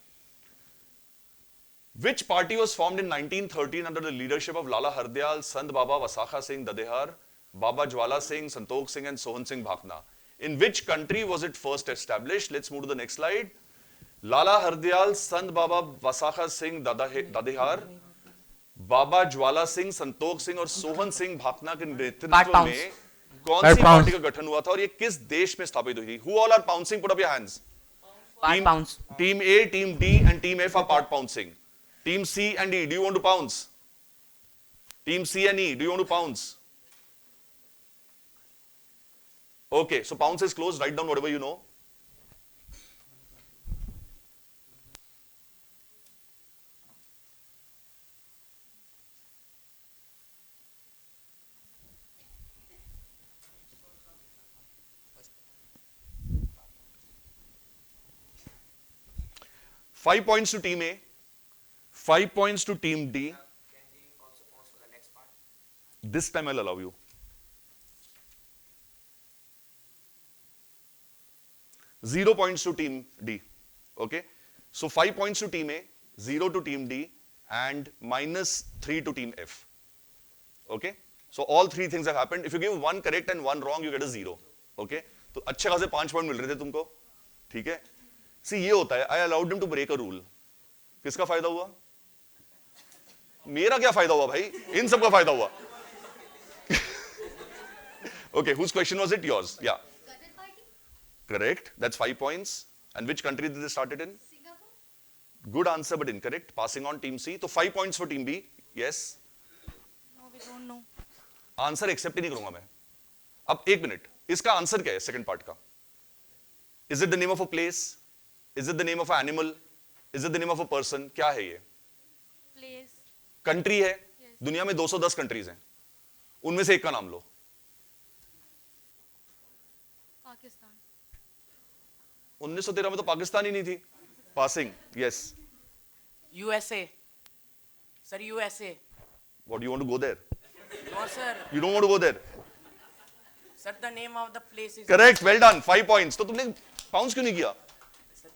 Which party was formed in 1913 under the leadership of Lala Hardyal, Sant Baba Vasakha Singh Dadehar, Baba Jwala Singh, Santokh Singh, and Sohan Singh Bhakna? In which country was it first established? Let's move to the next slide. Lala Hardyal, Sant Baba Vasakha Singh Dadehar, बाबा ज्वाला सिंह, संतोख सिंह और सोहन सिंह भाकना के नेतृत्व में कौन सी party का गठन हुआ था और ये किस देश में स्थापित हुई थी? Who all are pouncing? Put up your hands. Team A, Team D, and Team F are part pouncing. Team C and E, do you want to pounce? Team C and E, do you want to pounce? Okay, so pounce is closed. Write down whatever you know. Five points to Team A, 5 points to Team D. Can we also pause for the next part? This time I'll allow you. 0 points to Team D. Okay? So 5 points to Team A, 0 to Team D, and -3 to Team F. Okay? So all 3 things have happened. If you give 1 correct and 1 wrong, you get a 0. Okay? तो अच्छे खासे 5 point मिल रहे थे तुमको. ठीक है? See, ये होता है. I allowed him to break a rule. किसका फायदा हुआ? मेरा क्या फायदा हुआ भाई? इन सबका फायदा हुआ. Okay, whose question was it? Yours. Yeah. Qatar party? Correct. That's 5 points. And which country did they start it in? Singapore? Good answer, but incorrect. Passing on Team C. So 5 points for Team B. Yes. No, we don't know. Answer accept ही नहीं करूंगा मैं. अब 1 minute. इसका answer क्या है second part का? Is it the name of a place? Is it the name of an animal? Is it the name of a person? क्या है ये? Place. कंट्री है. Yes. दुनिया में 210 कंट्रीज हैं. उनमें से एक का नाम लो. Pakistan. 1913 में तो पाकिस्तान ही नहीं थी. Passing. Yes. USA. Sir, USA. What do you want to go there? No, sir. You don't want to go there. Sir, the name of the place is. Correct. Well done. 5 points. तो तुमने pounce क्यों नहीं किया? Sir,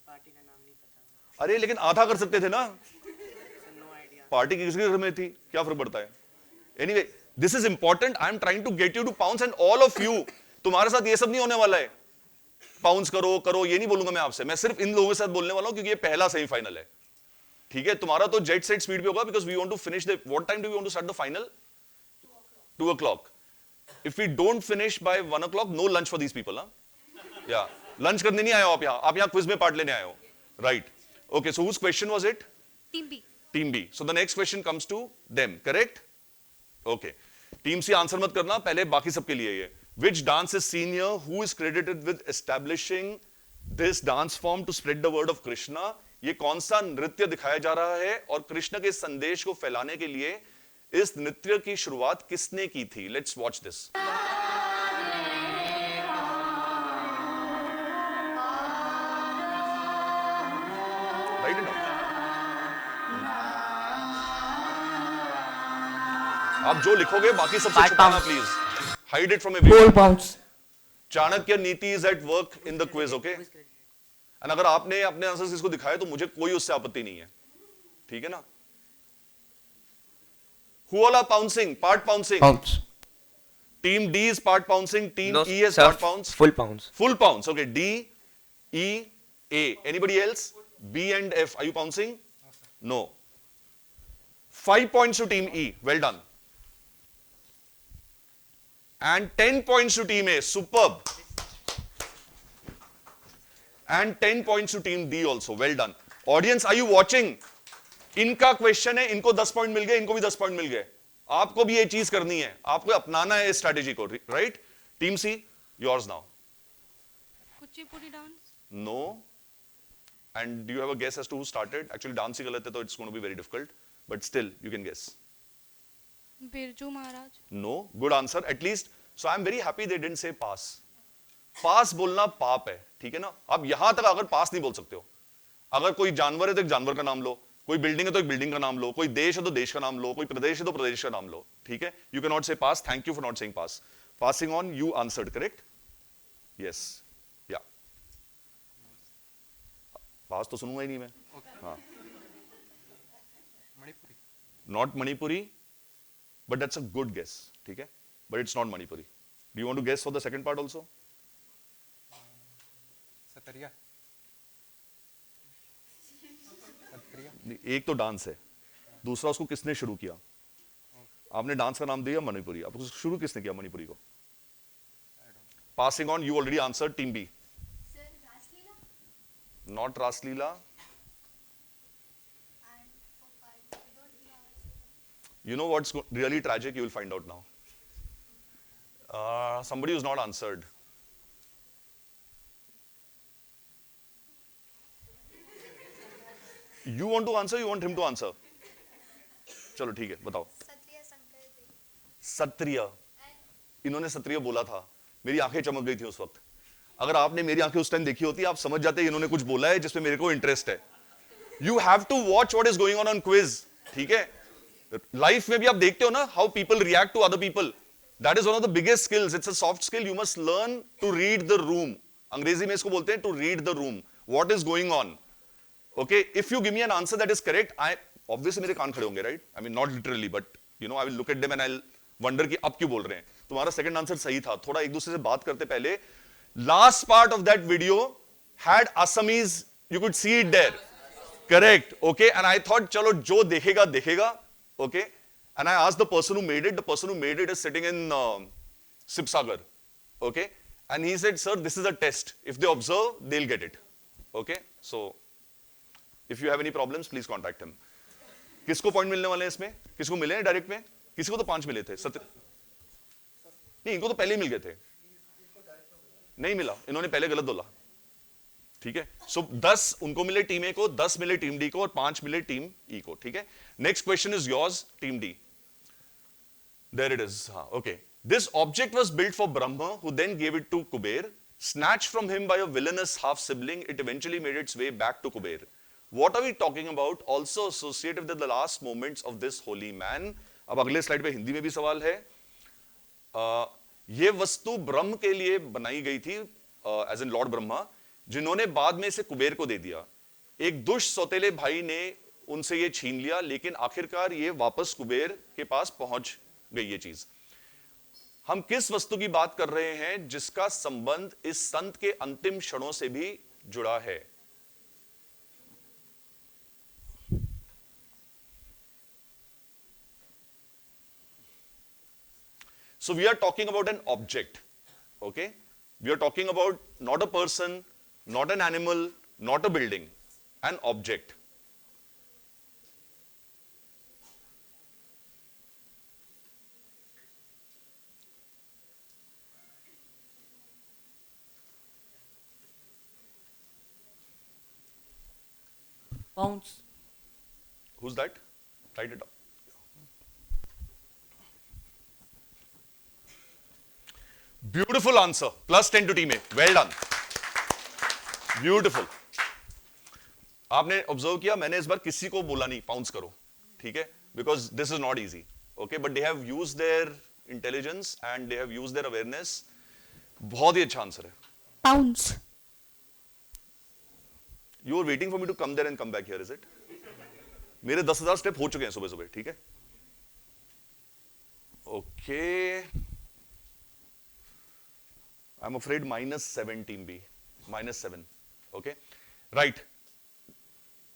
party का नाम नहीं पता. अरे लेकिन आधा कर सकते थे ना. Sir, no idea. पार्टी किसके घर में थी? क्या फर्क पड़ता है? Anyway, this is important. I am trying to get you to pounce and all of you. तुम्हारे साथ ये सब नहीं होने वाला है. पाउंस करो करो ये नहीं बोलूंगा मैं आपसे. मैं सिर्फ इन लोगों के साथ बोलने वाला हूं क्योंकि ये पहला सेमीफाइनल है. ठीक है, तुम्हारा तो जेट सेट स्पीड पे होगा because we want to finish the. What time do we want to start the final? 2 o'clock. If we don't finish by 1 o'clock, no lunch for these people, huh? Yeah. Lunch करने नहीं आए हो आप यहाँ. आप यहाँ क्विज में part लेने आए हो. Right. Okay. So whose question was it? Team B. Team B. So the next question comes to them. Correct? Okay. Team C answer मत करना. पहले बाकी सबके लिए ये. Which dance is seen here? Who is credited with establishing this dance form to spread the word of Krishna? ये कौन सा नृत्य दिखाया जा रहा है और कृष्ण के संदेश को फैलाने के लिए इस नृत्य की शुरुआत किसने की थी? Let's watch this. Right no. आप जो लिखोगे बाकी सबसे छुपाना please. Hide it from a 4 pounds. Chanakya Niti is at work in the quiz. Okay. And अगर आपने अपने आंसर्स इसको दिखाए तो मुझे कोई उससे आपत्ति नहीं है. ठीक है ना? Who all are pouncing? Part pouncing. Pounds. Team D is part pouncing. Team No, E is sir, part pounce. full pounds. Full pounce. Okay. D, E, A. Anybody else? B and F. Are you pouncing? No. 5 points to Team E. Well done. And 10 points to Team A. Superb. And 10 points to Team D also. Well done. Audience, are you watching? इनका question है, इनको 10 point मिल गए, इनको भी 10 point मिल गए. आपको भी ये चीज करनी है, आपको अपनाना है इस स्ट्रेटेजी को. Right? Team C, yours now. Kuchipudi dance. No. And do you have a guess as to who started? Actually dance ही गलत है तो it's going to be very difficult, but still you can guess. Birju Maharaj. No. Good answer at least. So I am very happy they didn't say pass. पास बोलना पाप है. ठीक है ना? अब यहां तक अगर पास नहीं बोल सकते हो. अगर कोई जानवर है तो एक जानवर का नाम लो, कोई बिल्डिंग है तो एक बिल्डिंग का नाम लो, कोई देश है तो देश का नाम लो, कोई प्रदेश है तो प्रदेश का नाम लो. ठीक है? You can not say pass. Thank you for not saying pass. Passing on. You answered correct. Yes. या पास तो सुनूंगा ही नहीं मैं. हाँ. Not Manipuri, but that's a good guess. ठीक है? But it's not Manipuri. Do you want to guess for the second part also? Sattriya. एक तो डांस है, दूसरा उसको किसने शुरू किया? आपने डांस का नाम दिया मणिपुरी. आपको शुरू किसने किया मणिपुरी को? Passing on. You already answered. Team B. Not Raslila. You know what's really tragic? You will find out now. Somebody who's not answered. You want to answer? You want him to answer? चलो ठीक है, बताओ. सत्रिय. इन्होंने सत्रिय बोला था. मेरी आंखें चमक गई थी उस वक्त. अगर आपने मेरी आंखें उस टाइम देखी होती आप समझ जाते इन्होंने कुछ बोला है जिसमें मेरे को इंटरेस्ट है. You have to watch what is going on quiz. ठीक है? लाइफ में भी आप देखते हो ना how people react to other people. That is one of the biggest skills. It's a soft skill. You must learn to read the room. अंग्रेजी में इसको बोलते हैं to read the room. What is going on. Okay, if you give me an answer that is correct, I obviously मेरे कान खड़े होंगे. Right? I mean not literally, but you know I will look at them and I will wonder कि अब क्यों बोल रहे हैं. तुम्हारा सेकंड आंसर सही था. थोड़ा एक दूसरे से बात करते पहले. Last part of that video had Assamese. You could see it there. Correct. Okay, and I thought चलो जो देखेगा देखेगा. Okay, and I asked the person who made it. The person who made it is sitting in Sibsagar. Okay, and he said, sir, this is a test. If they observe, they'll get it. Okay, so if you have any problems, please contact him. किसको point मिलने वाले हैं इसमें? किसको मिले हैं direct में? किसी को तो 5 मिले थे. नहीं, इनको तो पहले ही मिल गए थे. नहीं मिला, इन्होंने पहले गलत बोला. ठीक है? सो 10 उनको मिले टीम ए को, 10 मिले टीम डी को और 5 मिले टीम ई को. ठीक है? Next question is yours, team D. There it is. Okay. This object was built for Brahma, who then gave it to Kuber. Snatched from him by a villainous half-sibling, it eventually made its way back to Kuber. What are we talking about? Also associated with the last moments of this holy man. अब अगले slide पे हिंदी में भी सवाल है. ये वस्तु ब्रह्म के लिए बनाई गई थी, as in लॉर्ड ब्रह्मा, जिन्होंने बाद में इसे कुबेर को दे दिया. एक दुष्ट सौतेले भाई ने उनसे ये छीन लिया, लेकिन आखिरकार ये वापस कुबेर के पास पहुंच गई ये चीज। हम किस वस्तु की बात कर रहे हैं जिसका संबंध इस संत के अंतिम क्षणों से भी जुड़ा है? So we are talking about an object, okay? We are talking about not a person, not an animal, not a building, an object. Pounds. Who's that? Write it up. Beautiful answer. +10 to team A. Well done. Beautiful. आपने observe किया, मैंने इस बार किसी को बोला नहीं pounce करो, ठीक है? Because this is not easy, okay? But they have used their intelligence and they have used their awareness. बहुत ही अच्छा आंसर है. Pounds. You are waiting for me to come there and come back here, is it? मेरे 10,000 step हो चुके हैं सुबह सुबह, ठीक है? Okay. I'm afraid -7 team B. -7. Okay. Right.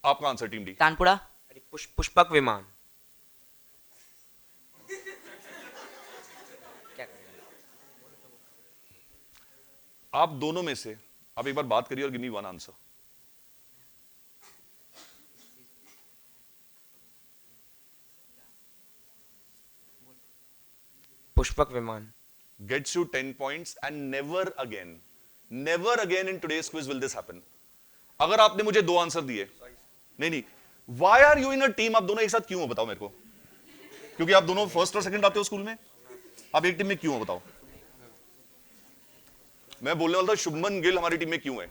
आपका answer team D. Tanpura. Pushpak विमान. क्या करेगा? आप दोनों में से आप एक बार बात करिए और give me one answer. Pushpak विमान. Gets you 10 points and never again in today's quiz will this happen. अगर आपने मुझे 2 आंसर दिए, नहीं, why are you in a team? आप दोनों एक साथ क्यों हो बताओ मेरे को? क्योंकि आप दोनों फर्स्ट और सेकंड आते हो स्कूल में? आप एक टीम में क्यों हो बताओ? मैं बोलने वाला था शुभमन गिल हमारी टीम में क्यों है,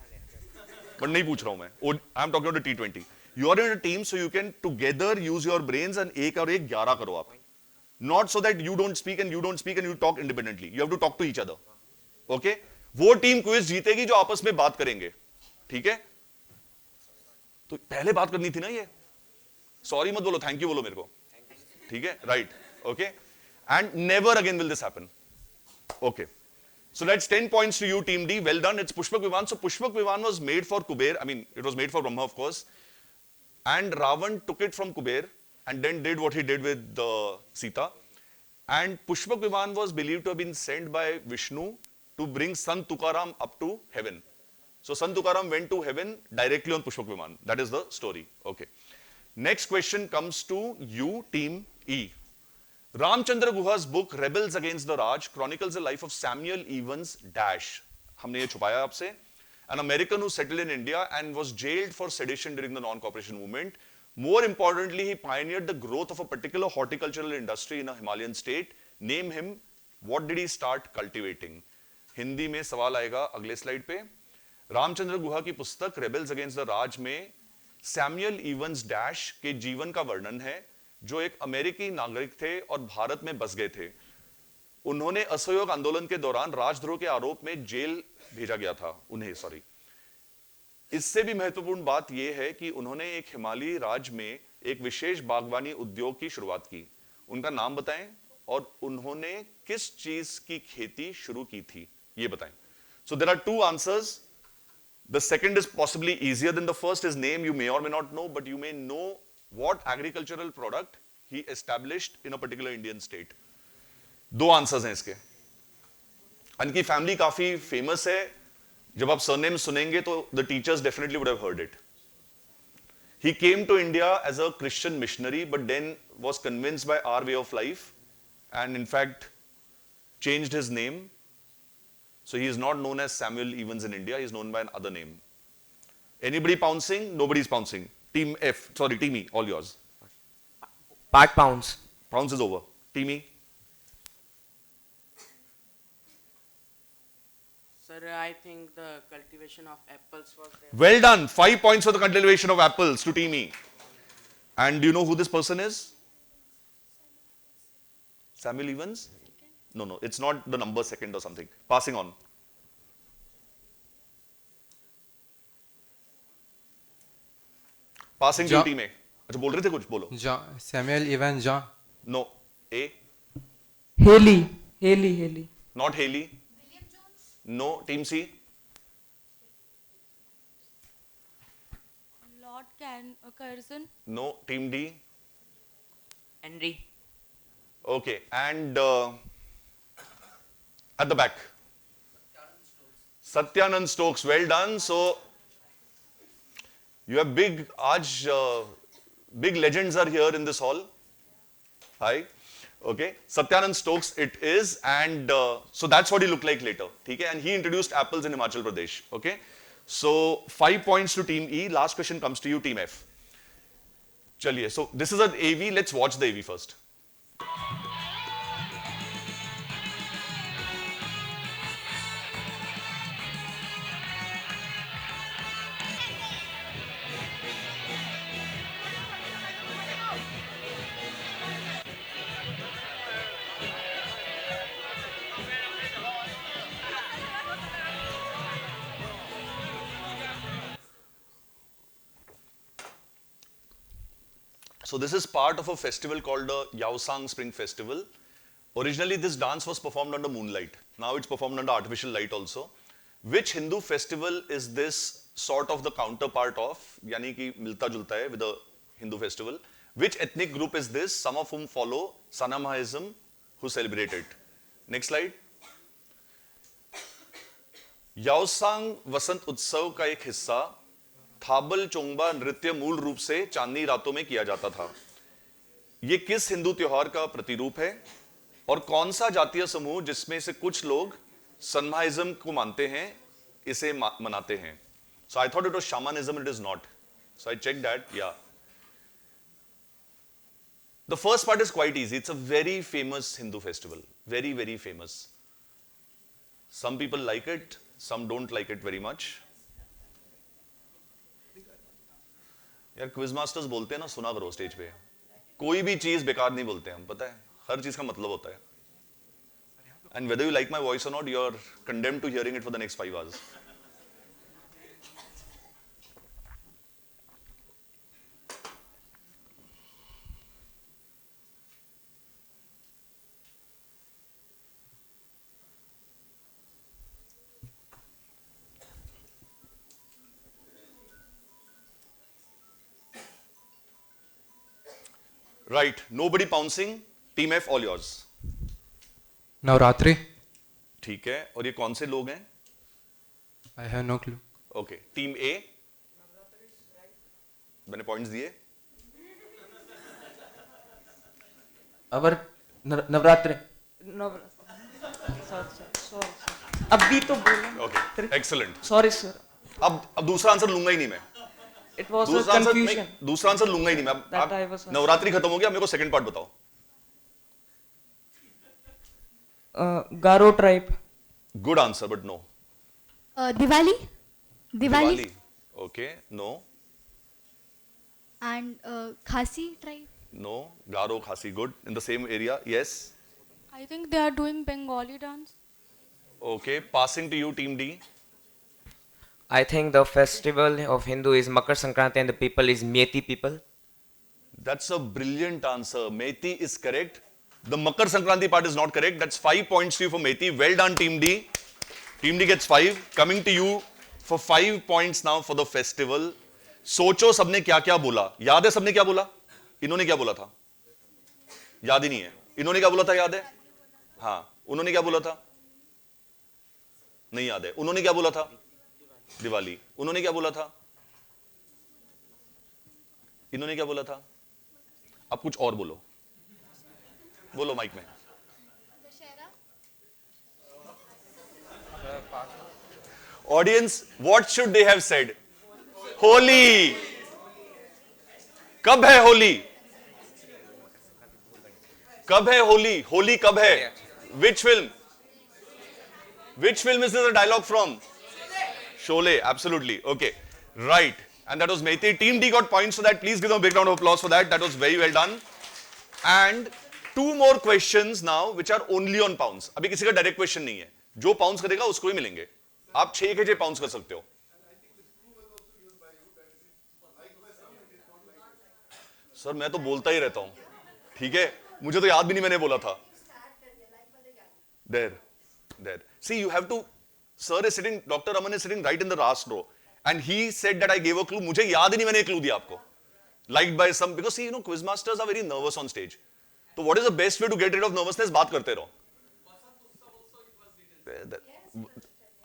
बट नहीं पूछ रहा हूं मैं. I am talking about T20. You are in a team so you can together use your brains and एक और एक 11 करो आप. Not so that you don't speak and you talk independently. You have to talk to each other. Okay? वो team quiz जीतेगी जो आपस में बात करेंगे, ठीक है? तो पहले बात करनी थी ना ये. सॉरी मत बोलो, थैंक यू बोलो मेरे को, ठीक है? Right. Okay. And never again will this happen. Okay. So that's 10 points to you, Team D. Well done. It's Pushpak Viman. So Pushpak Viman was made for Kuber. I mean, it was made for Brahma, of course. And Ravan took it from Kuber and then did what he did with Sita. And Pushpak Viman was believed to have been sent by Vishnu to bring Sant Tukaram up to heaven. So Sant Tukaram went to heaven directly on Pushpak Viman. That is the story. Okay. Next question comes to you, Team E. Ramchandra Guha's book Rebels Against the Raj chronicles the life of Samuel Evans Dash. हमने ये छुपाया आपसे. An American who settled in India and was jailed for sedition during the non-cooperation movement. More importantly, he pioneered the growth of a particular horticultural industry in a Himalayan state. Name him. What did he start cultivating? Hindi में सवाल आएगा अगले slide पे. रामचंद्र गुहा की पुस्तक rebels against the राज में Samuel Evans dash के जीवन का वर्णन है, जो एक अमेरिकी नागरिक थे और भारत में बस गए थे. उन्होंने असहयोग आंदोलन के दौरान राजद्रोह के आरोप में जेल भेजा गया था उन्हें. सॉरी, इससे भी महत्वपूर्ण बात यह है कि उन्होंने एक हिमालयी राज्य में एक विशेष बागवानी उद्योग की शुरुआत की. उनका नाम बताएं और उन्होंने किस चीज की खेती शुरू की थी, ये बताएं. So there are two answers. The second is possibly easier than the first. His name you may or may not know, but you may know what agricultural product he established in a particular Indian state. दो answers हैं इसके. इनकी family काफी famous है. जब आप surname सुनेंगे तो the teachers definitely would have heard it. He came to India as a Christian missionary, but then was convinced by our way of life and in fact changed his name. So he is not known as Samuel Evans in India. He is known by another name. Anybody pouncing? Nobody's pouncing. Team F, sorry, Team E, all yours. Part pounds. Pounds is over. Team E. Sir, I think the cultivation of apples was there. Well done. 5 points for the cultivation of apples to Team E. And do you know who this person is? Samuel Evans? No, it's not the number second or something. Passing on. Passing to Team A. अच्छा बोल रहे थे कुछ, बोलो. Samiel Evans John. No. A. Haley. Haley. Not Haley. No. Team C. Lord Curzon. No. Team D. Henry. Okay. And at the back. Satyanand Stokes. Well done. So you have big legends are here in this hall. Hi. Okay. Satyanand Stokes it is, and so that's what he looked like later. Okay. And he introduced apples in Himachal Pradesh. Okay. So 5 points to Team E. Last question comes to you, Team F. Chaliye. So this is an AV. Let's watch the AV first. So this is part of a festival called the Yaosang Spring Festival. Originally this dance was performed under moonlight. Now it's performed under artificial light also. Which Hindu festival is this sort of the counterpart of? Yani ki milta julta hai with the Hindu festival. Which ethnic group is this? Some of whom follow Sanamahism, who celebrate it. Next slide. Yaosang वसंत उत्सव का एक हिस्सा थाबल चोंगबा नृत्य मूल रूप से चांदनी रातों में किया जाता था। यह किस हिंदू त्योहार का प्रतिरूप है और कौन सा जातीय समूह जिसमें से कुछ लोग सनमाइज्म को मानते हैं इसे मनाते हैं? So I thought it was shamanism, it is not. So I checked that, yeah. The first part is quite easy. It's a very famous Hindu festival. Very, very famous. Some people like it, some don't like it very much. यार quiz masters बोलते हैं ना, सुना करो stage पे। कोई भी चीज बेकार नहीं बोलते हम, पता है? हर चीज का मतलब होता है। And whether you like my voice or not, you're condemned to hearing it for the next 5 hours. Right, nobody pouncing. Team F, all yours. Navratri. ठीक है, और ये कौन से लोग हैं? I have no clue. Okay, Team A. मैंने points दिए. अवर नवरात्रि. सॉरी. अभी तो बोला. Okay, excellent. Sorry sir. अब दूसरा आंसर लूंगा ही नहीं मैं. It was a confusion. दूसरा आंसर लूंगा ही नहीं मैं. That I was. नवरात्रि खत्म हो गया, मेरे को सेकंड पार्ट बताओ. Garo tribe. Good answer, but no. Diwali. Okay, no. And Khasi tribe. No. Garo, Khasi, good. In the same area, yes. I think they are doing Bengali dance. Okay, passing to you, Team D. I think the festival of Hindu is Makar Sankranti and the people is Meiti people. That's a brilliant answer. Meiti is correct. The Makar Sankranti part is not correct. That's 5 points to you for Meiti. Well done, Team D. Team D gets 5. Coming to you for 5 points now for the festival. सोचो सबने क्या क्या बोला. याद है सबने क्या बोला? इन्होंने क्या बोला था? याद ही नहीं है. इन्होंने क्या बोला था याद है? हाँ. उन्होंने क्या बोला था? नहीं याद है. उन्होंने क्या बोला था? दिवाली. उन्होंने क्या बोला था? इन्होंने क्या बोला था? अब कुछ और बोलो. बोलो माइक में. Audience, what should they have said? Holi. कब है होली? कब है होली? होली कब है? Which film? Which film is this a dialogue from? Sholay, absolutely. Okay, right. And that was Meiti. Team D got points for that. Please give them a big round of applause for that. That was very well done. And 2 more questions now, which are only on pounds. अभी किसी का direct question नहीं है. जो pounds करेगा उसको ही मिलेंगे. आप 6 के 6 पाउंड्स कर सकते हो. सर मैं तो बोलता ही रहता हूं. ठीक है, मुझे तो याद भी नहीं मैंने बोला था. There. See, you have to. Sir is sitting. Dr. Aman is sitting right in the last row, and he said that I gave a clue. मुझे याद ही नहीं मैंने clue दिया आपको. Liked by some, because see, quiz masters are very nervous on stage. So what is the best way to get rid of nervousness? बात करते रहो.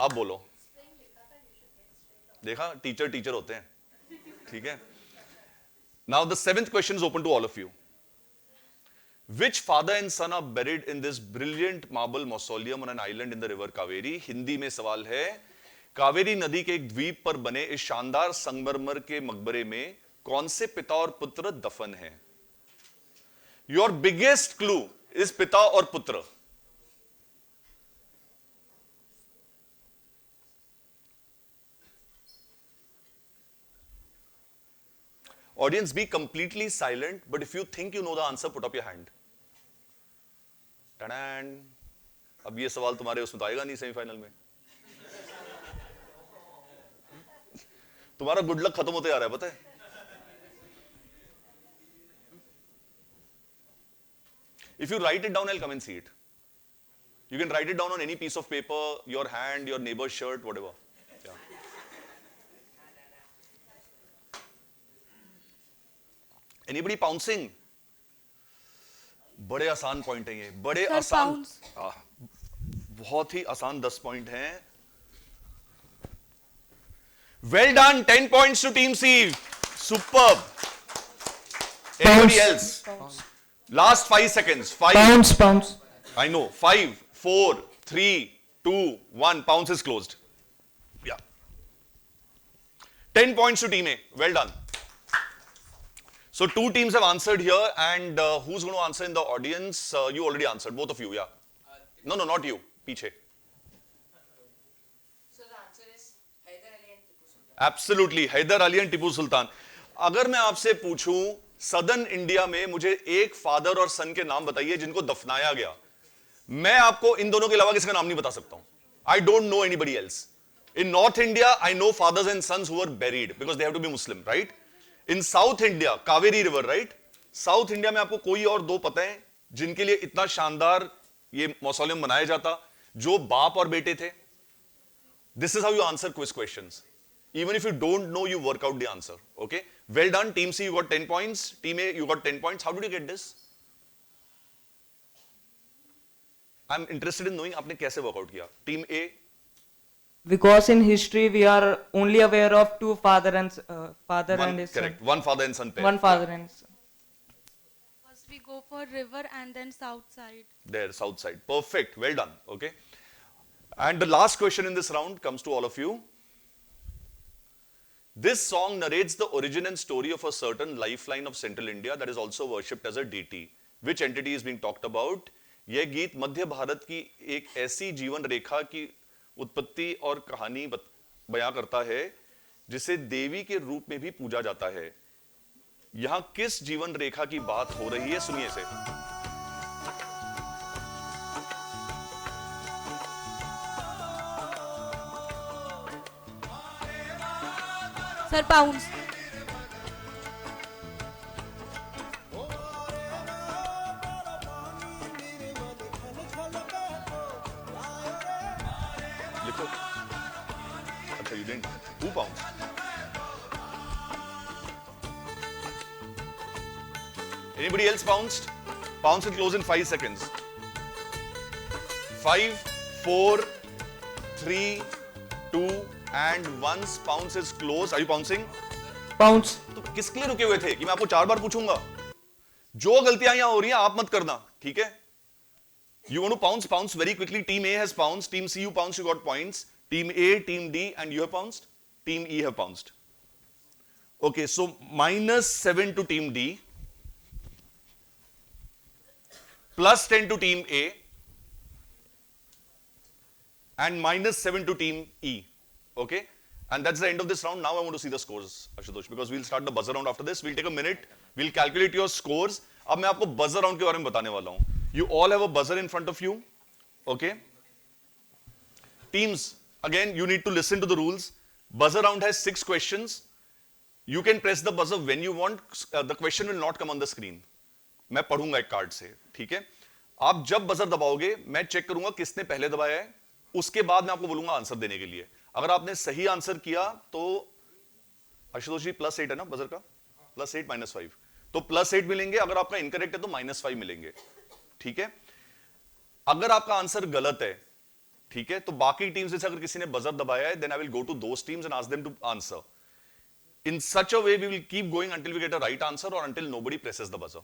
आप बोलो. देखा, टीचर होते हैं. ठीक है. Now the 7th question is open to all of you. Which father and son are buried in this brilliant marble mausoleum on an island in the river Kaveri? Hindi में सवाल है, कावेरी नदी के एक द्वीप पर बने इस शानदार संगमरमर के मकबरे में कौन से पिता और पुत्र दफन हैं? Your biggest clue is पिता और पुत्र. Audience, be completely silent, but if you think you know the answer, put up your hand. टडैन. अब ये सवाल तुम्हारे उसमें तो आएगा नहीं सेमीफाइनल में. तुम्हारा गुड लक खत्म होते जा रहा है, पता है? If you write it down, I'll come and see it. You can write it down on any piece of paper, your hand, your neighbor's shirt, whatever. Yeah. Anybody pouncing? बड़े आसान point हैं ये, बड़े आसान, बहुत ही आसान 10 पॉइंट हैं. Well done, 10 points to Team C. Superb. Anybody else? Last 5 seconds. 5. Pounds. I know. 5, 4, 3, 2, 1. Pounce is closed. Yeah. 10 points to Team A. Well done. So 2 teams have answered here, and who's going to answer in the audience? You already answered, both of you, yeah. No, not you. Piche. So the answer is Hyder Ali and Tipu Sultan. Absolutely, Hyder Ali and Tipu Sultan. अगर मैं आपसे पूछूं southern India में मुझे एक father और सन के नाम बताइए जिनको दफनाया गया, मैं आपको इन दोनों के अलावा किसी का नाम नहीं बता सकता हूं. I don't know anybody else. In North India, I know fathers and sons who were buried because they have to be Muslim, right? In South India, Kaveri River, right? South India में आपको कोई और 2 पता है जिनके लिए इतना शानदार ये मौसोलियम बनाया जाता, जो बाप और बेटे थे. This is how you answer quiz questions. Even if you don't know, you work out the answer. Okay? Well done, Team C, you got 10 points. Team A, you got 10 points. How did you get this? I'm interested in knowing आपने कैसे workout किया. Team A. Because in history we are only aware of 2 father and his correct. son. One father and son pair. One father and son. First we go for river and then south side. There, south side. Perfect. Well done. Okay. And the last question in this round comes to all of you. This song narrates the origin and story of a certain lifeline of central India that is also worshipped as a deity. Which entity is being talked about? यह गीत मध्य भारत की एक ऐसी जीवन रेखा की उत्पत्ति और कहानी बयां करता है जिसे देवी के रूप में भी पूजा जाता है. यहां किस जीवन रेखा की बात हो रही है, सुनिए से. Sir, pounds. लिखो. अच्छा, you didn't. 2 pounds. Anybody else pounced? Pounce will close in 5 seconds. 5, 4, 3, 2, and once pounce is closed. Are you pouncing? Pounce. तो किसके लिए रुके हुए थे कि मैं आपको 4 बार पूछूंगा? जो गलतियां यहां हो रही हैं आप मत करना, ठीक है? You want to pounce very quickly. Team A has pounced. Team C, you pounced, you got points. Team A, Team D, and you have pounced. Team E have pounced. Okay, so -7 to Team D, +10 to Team A, and -7 to Team E. Okay, and that's the end of this round. Now I want to see the scores, Ashutosh, because we'll start the buzzer round after this. We'll take a minute. We'll calculate your scores. अब मैं आपको buzzer round के बारे में बताने वाला हूं. You all have a buzzer in front of you. Okay. Teams, again, you need to listen to the rules. Buzzer round has 6 questions. You can press the buzzer when you want. The question will not come on the screen. मैं पढ़ूंगा एक card से, ठीक है? आप जब buzzer दबाओगे मैं check करूंगा किसने पहले दबाया है, उसके बाद मैं आपको बोलूंगा आंसर देने के लिए। अगर आपने सही आंसर किया तो आशुतोष जी +8 है ना बजर का, +8 -5, तो +8 मिलेंगे। अगर आपका इनकरेक्ट है तो -5 मिलेंगे, ठीक है। अगर आपका आंसर गलत है, ठीक है, तो बाकी टीम से अगर किसी ने बजर दबाया है, then I will go to those teams and ask them to answer in such a way we will keep going until we get a right answer or until nobody presses the buzzer,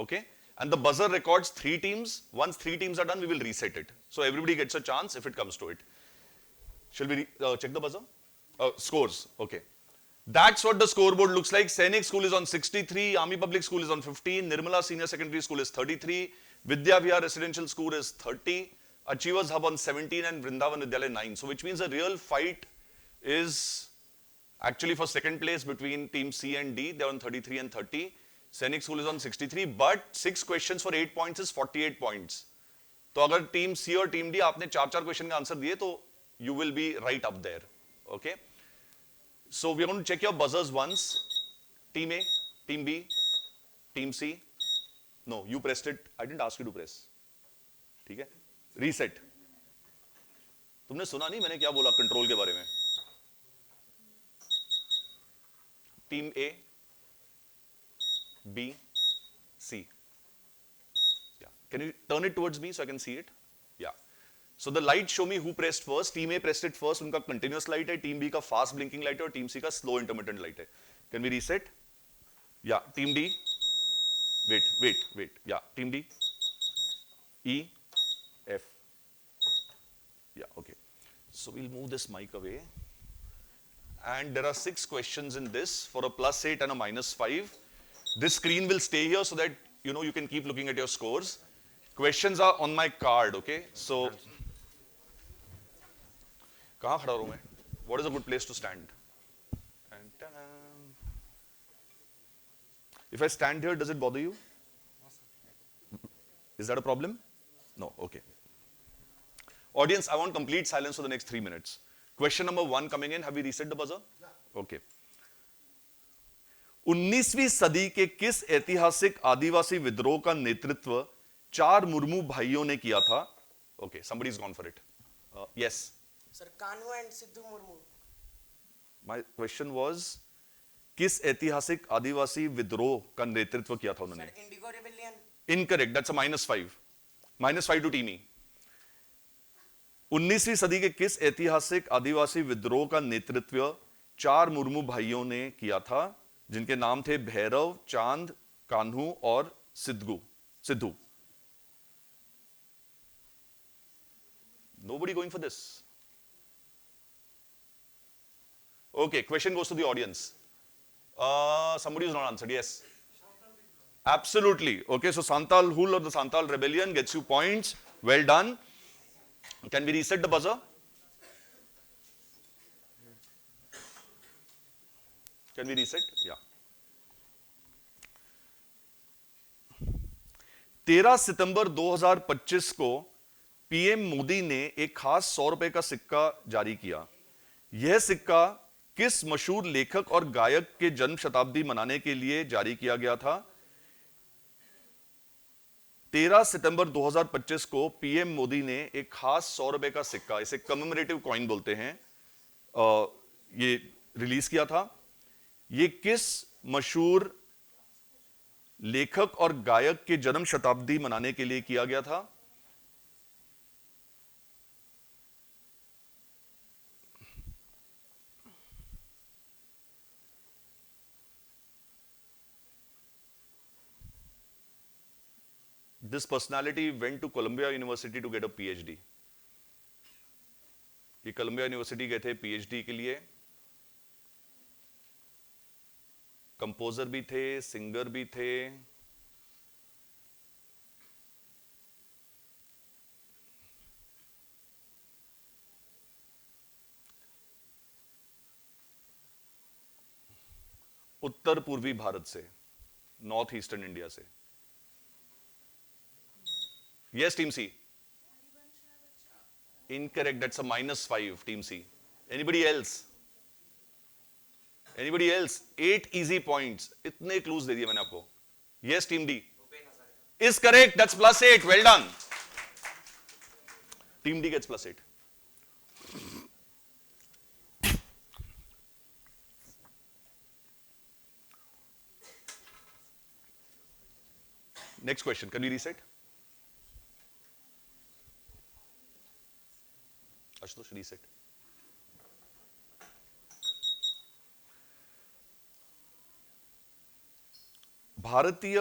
okay, and the buzzer records 3 teams. Once 3 teams are done, we will reset it, so everybody gets a chance if it comes to it. Shall we check the buzzer? Scores, okay. That's what the scoreboard looks like. Sainik School is on 63, Army Public School is on 15, Nirmala Senior Secondary School is 33, Vidya Vihar Residential School is 30, Achievers Hub on 17 and Vrindavan Vidyalaya 9. So which means a real fight is actually for second place between team C and D. They're on 33 and 30. Sainik School is on 63, but 6 questions for 8 points is 48 points. तो अगर team C और team D आपने 4 question का answer दिए तो you will be right up there. Okay? So we are going to check your buzzers once. Team A, team B, team C. No, you pressed it. I didn't ask you to press. ठीक है? Reset. तुमने सुना नहीं मैंने क्या बोला control के बारे में? Team A, B, C. Yeah. Can you turn it towards me so I can see it? Yeah. So the light show me who pressed first. Team A pressed it first. उनका continuous light है. Team B का fast blinking light है और Team C का slow intermittent light है. Can we reset? Yeah. Team D. Wait. Yeah. Team D. E, F. Yeah. Okay. So we'll move this mic away. And there are 6 questions in this for a +8 and a -5. This screen will stay here so that you can keep looking at your scores. Questions are on my card, okay? So, कहाँ खड़ा रहूँ मैं? What is a good place to stand? And if I stand here, does it bother you? Is that a problem? No, okay. Audience, I want complete silence for the next 3 minutes. Question number 1 coming in. Have we reset the buzzer? Okay. 19वीं सदी के किस ऐतिहासिक आदिवासी विद्रोह का नेतृत्व 4 मुर्मू भाइयों ने किया था? Okay, somebody's gone for it. Yes. Sir, Kanhu and Sidhu Murmu. My question was, किस ऐतिहासिक आदिवासी विद्रोह का नेतृत्व किया था उन्होंने? Sir, Indigo Rebellion. Incorrect. That's a -5. -5 to team E. 19वीं सदी के किस ऐतिहासिक आदिवासी विद्रोह का नेतृत्व 4 मुर्मू भाइयों ने किया था जिनके नाम थे भैरव, चांद, कान्हू और Sidhu? Nobody going for this? Okay, question goes to the audience. Somebody who's not answered. Yes. Absolutely. Okay, so Santal Hul or the Santal Rebellion gets you points. Well done. Can we reset the buzzer? Can we reset? Yeah. 13 सितंबर 2025 को PM Modi ने एक खास 100 रुपए का सिक्का जारी किया। यह सिक्का किस मशहूर लेखक और गायक के जन्म शताब्दी मनाने के लिए जारी किया गया था? 13 सितंबर 2025 को पीएम मोदी ने एक खास 100 रुपए का सिक्का, इसे कमेमोरेटिव कॉइन बोलते हैं, ये रिलीज किया था। ये किस मशहूर लेखक और गायक के जन्म शताब्दी मनाने के लिए किया गया था? This personality went to Columbia University to get a PhD. ये कोलंबिया यूनिवर्सिटी गए थे पीएचडी के लिए। कंपोजर भी थे, सिंगर भी थे। उत्तर पूर्वी भारत से, नॉर्थ ईस्टर्न इंडिया से। Yes, team C. Incorrect. That's a -5, team C. Anybody else? Anybody else? 8 easy points. इतने clues दे दिए मैंने आपको. Yes, team D. is correct. That's +8. Well done. Team D gets +8. Next question. Can we reset? Ashutosh, reset. भारतीय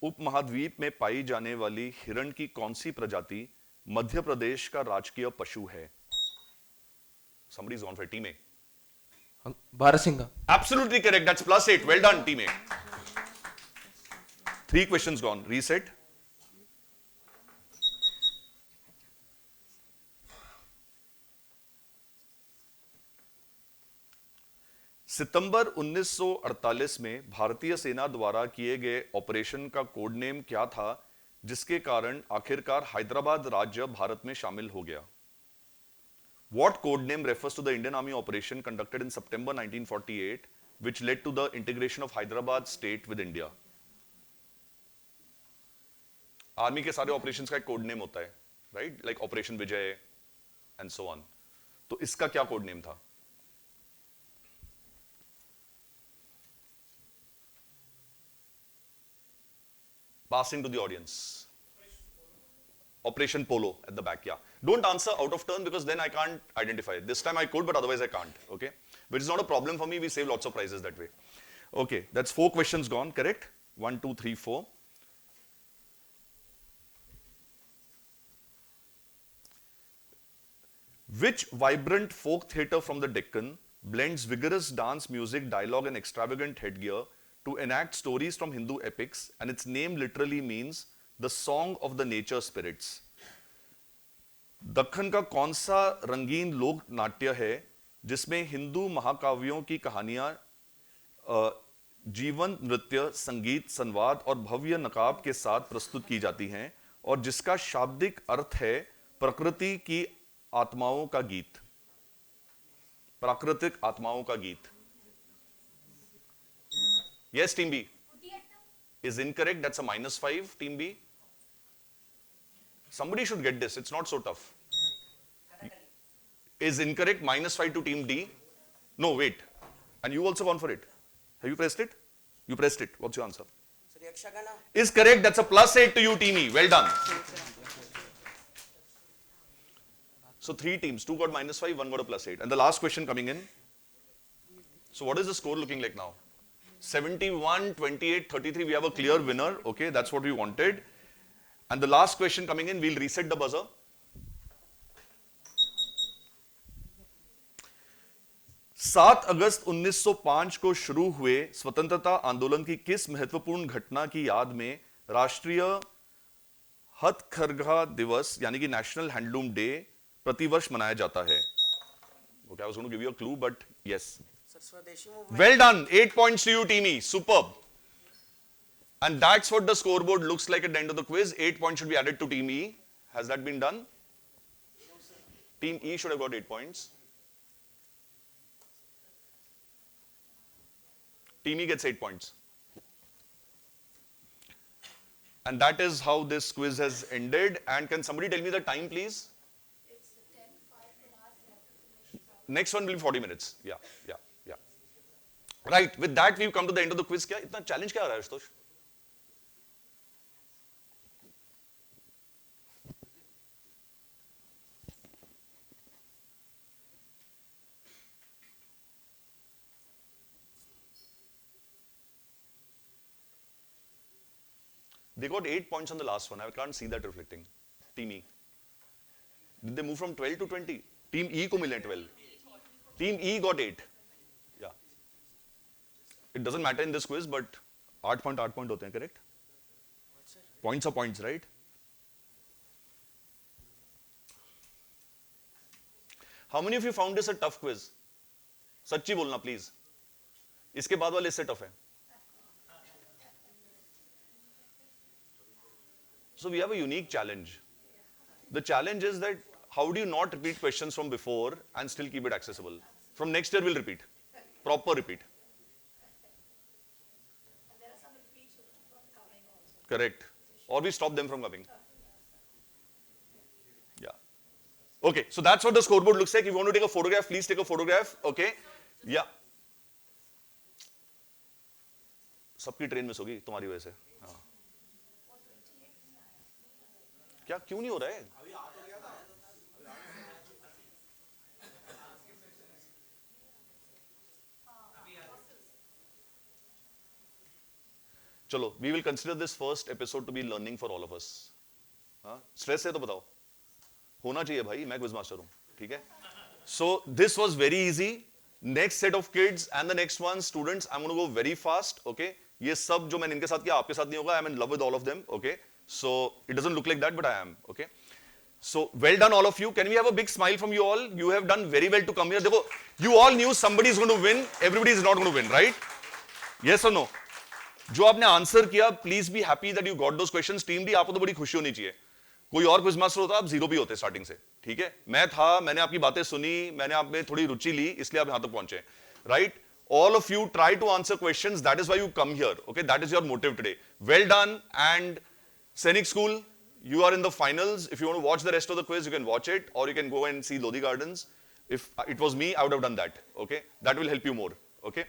उपमहाद्वीप में पाई जाने वाली हिरण की कौन सी प्रजाति मध्य प्रदेश का राजकीय पशु है? Somebody is on for team A. Barasinga. Absolutely correct. That's +8. Well done, team A. 3 questions gone. Reset. सितंबर 1948 में भारतीय सेना द्वारा किए गए ऑपरेशन का कोड नेम क्या था जिसके कारण आखिरकार हैदराबाद राज्य भारत में शामिल हो गया? What code name refers to the Indian Army operation conducted in September 1948 which led to the integration of Hyderabad state with India? Army के सारे ऑपरेशंस का एक कोड नेम होता है, right? Like operation Vijay and so on. तो इसका क्या code name था? Passing to the audience. Operation Polo at the back, yeah. Don't answer out of turn because then I can't identify it. This time I could, but otherwise I can't, okay? But it's not a problem for me. We save lots of prizes that way. Okay, that's 4 questions gone, correct? 1, 2, 3, 4. Which vibrant folk theatre from the Deccan blends vigorous dance, music, dialogue, and extravagant headgear to enact stories from Hindu epics, and its name literally means the song of the nature spirits? Deccan का कौन सा रंगीन लोक नाट्य है जिसमें हिंदू महाकाव्यों की कहानियां जीवंत नृत्य, संगीत, संवाद और भव्य नकाब के साथ प्रस्तुत की जाती हैं और जिसका शाब्दिक अर्थ है प्रकृति की आत्माओं का गीत? प्राकृतिक आत्माओं का गीत. Yes, team B is incorrect. That's a -5. Team B. Somebody should get this. It's not so tough. Is incorrect. -5 to team D. No, wait. And you also gone for it. Have you pressed it? You pressed it. What's your answer? Is correct. That's a +8 to you, team E. Well done. So 3 teams. 2 got -5, 1 got a +8. And the last question coming in. So what is the score looking like now? 71, 28, 33. We have a clear winner. Okay, that's what we wanted. And the last question coming in, we'll reset the buzzer. सात अगस्त 1905 को शुरू हुए स्वतंत्रता आंदोलन की किस महत्वपूर्ण घटना की याद में राष्ट्रीय हथकरघा दिवस यानी कि नेशनल हैंडलूम डे प्रतिवर्ष मनाया जाता है? Okay, I was going to give you a clue, but yes. Well done. 8 points to you, team E. Superb. And that's what the scoreboard looks like at the end of the quiz. 8 points should be added to team E. Has that been done? Team E should have got 8 points. Team E gets 8 points. And that is how this quiz has ended. And can somebody tell me the time, please? It's 10:05. Next one will be 40 minutes. Yeah. Right. With that, we've come to the end of the quiz. क्या इतना challenge क्या आ रहा है Ashutosh? They got 8 points on the last one. I can't see that reflecting. Team E. Did they move from 12 to 20? Team E को मिले 12. Team E got 8. Yeah. It doesn't matter in this quiz, but 8 point होते हैं, correct? Points are points, right? How many of you found this a tough quiz? सच्ची बोलना please. इसके बाद वाले इससे tough है. So we have a unique challenge. The challenge is that how do you not repeat questions from before and still keep it accessible? From next year we'll repeat. Proper repeat. And there are some repeats which keep on coming also. Correct. So or we stop them from coming. Yeah. Okay, so that's what the scoreboard looks like. If you want to take a photograph, please take a photograph. Okay. Yeah. सबकी train miss होगी तुम्हारी वजह से. हाँ. क्या क्यों नहीं हो रहा है? चलो, we will consider this first episode to be learning for all of us. हाँ, स्ट्रेस है तो बताओ. होना चाहिए भाई, मैं क्विज मास्टर हूं, ठीक है? So this was very easy. Next set of kids and the next one, students, I'm going to go very fast. Okay? ये सब जो मैंने इनके साथ किया आपके साथ नहीं होगा. I'm in love with all of them. Okay? So it doesn't look like that, but I am. Okay? So well done all of you. Can we have a big smile from you all? You have done very well to come here. देखो, you all knew somebody is going to win. Everybody is not going to win, right? Yes or no? जो आपने answer किया, please be happy that you got those questions. Team D, आपको तो बड़ी खुशी होनी चाहिए. कोई और क्विज मास्टर होता आप जीरो भी होते स्टार्टिंग से, ठीक है? मैं था, मैंने आपकी बातें सुनी, मैंने आप में थोड़ी रुचि ली, इसलिए आप यहां तक पहुंचे, right? All of you try to answer questions. That is why you come here. Okay, that is your motive today. Well done. And Sainik School, you are in the finals. If you want to watch the rest of the quiz, you can watch it, or you can go and see Lodi Gardens. If it was me, I would have done that. Okay, that will help you more. Okay,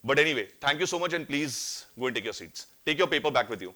but anyway, thank you so much, and please go and take your seats. Take your paper back with you.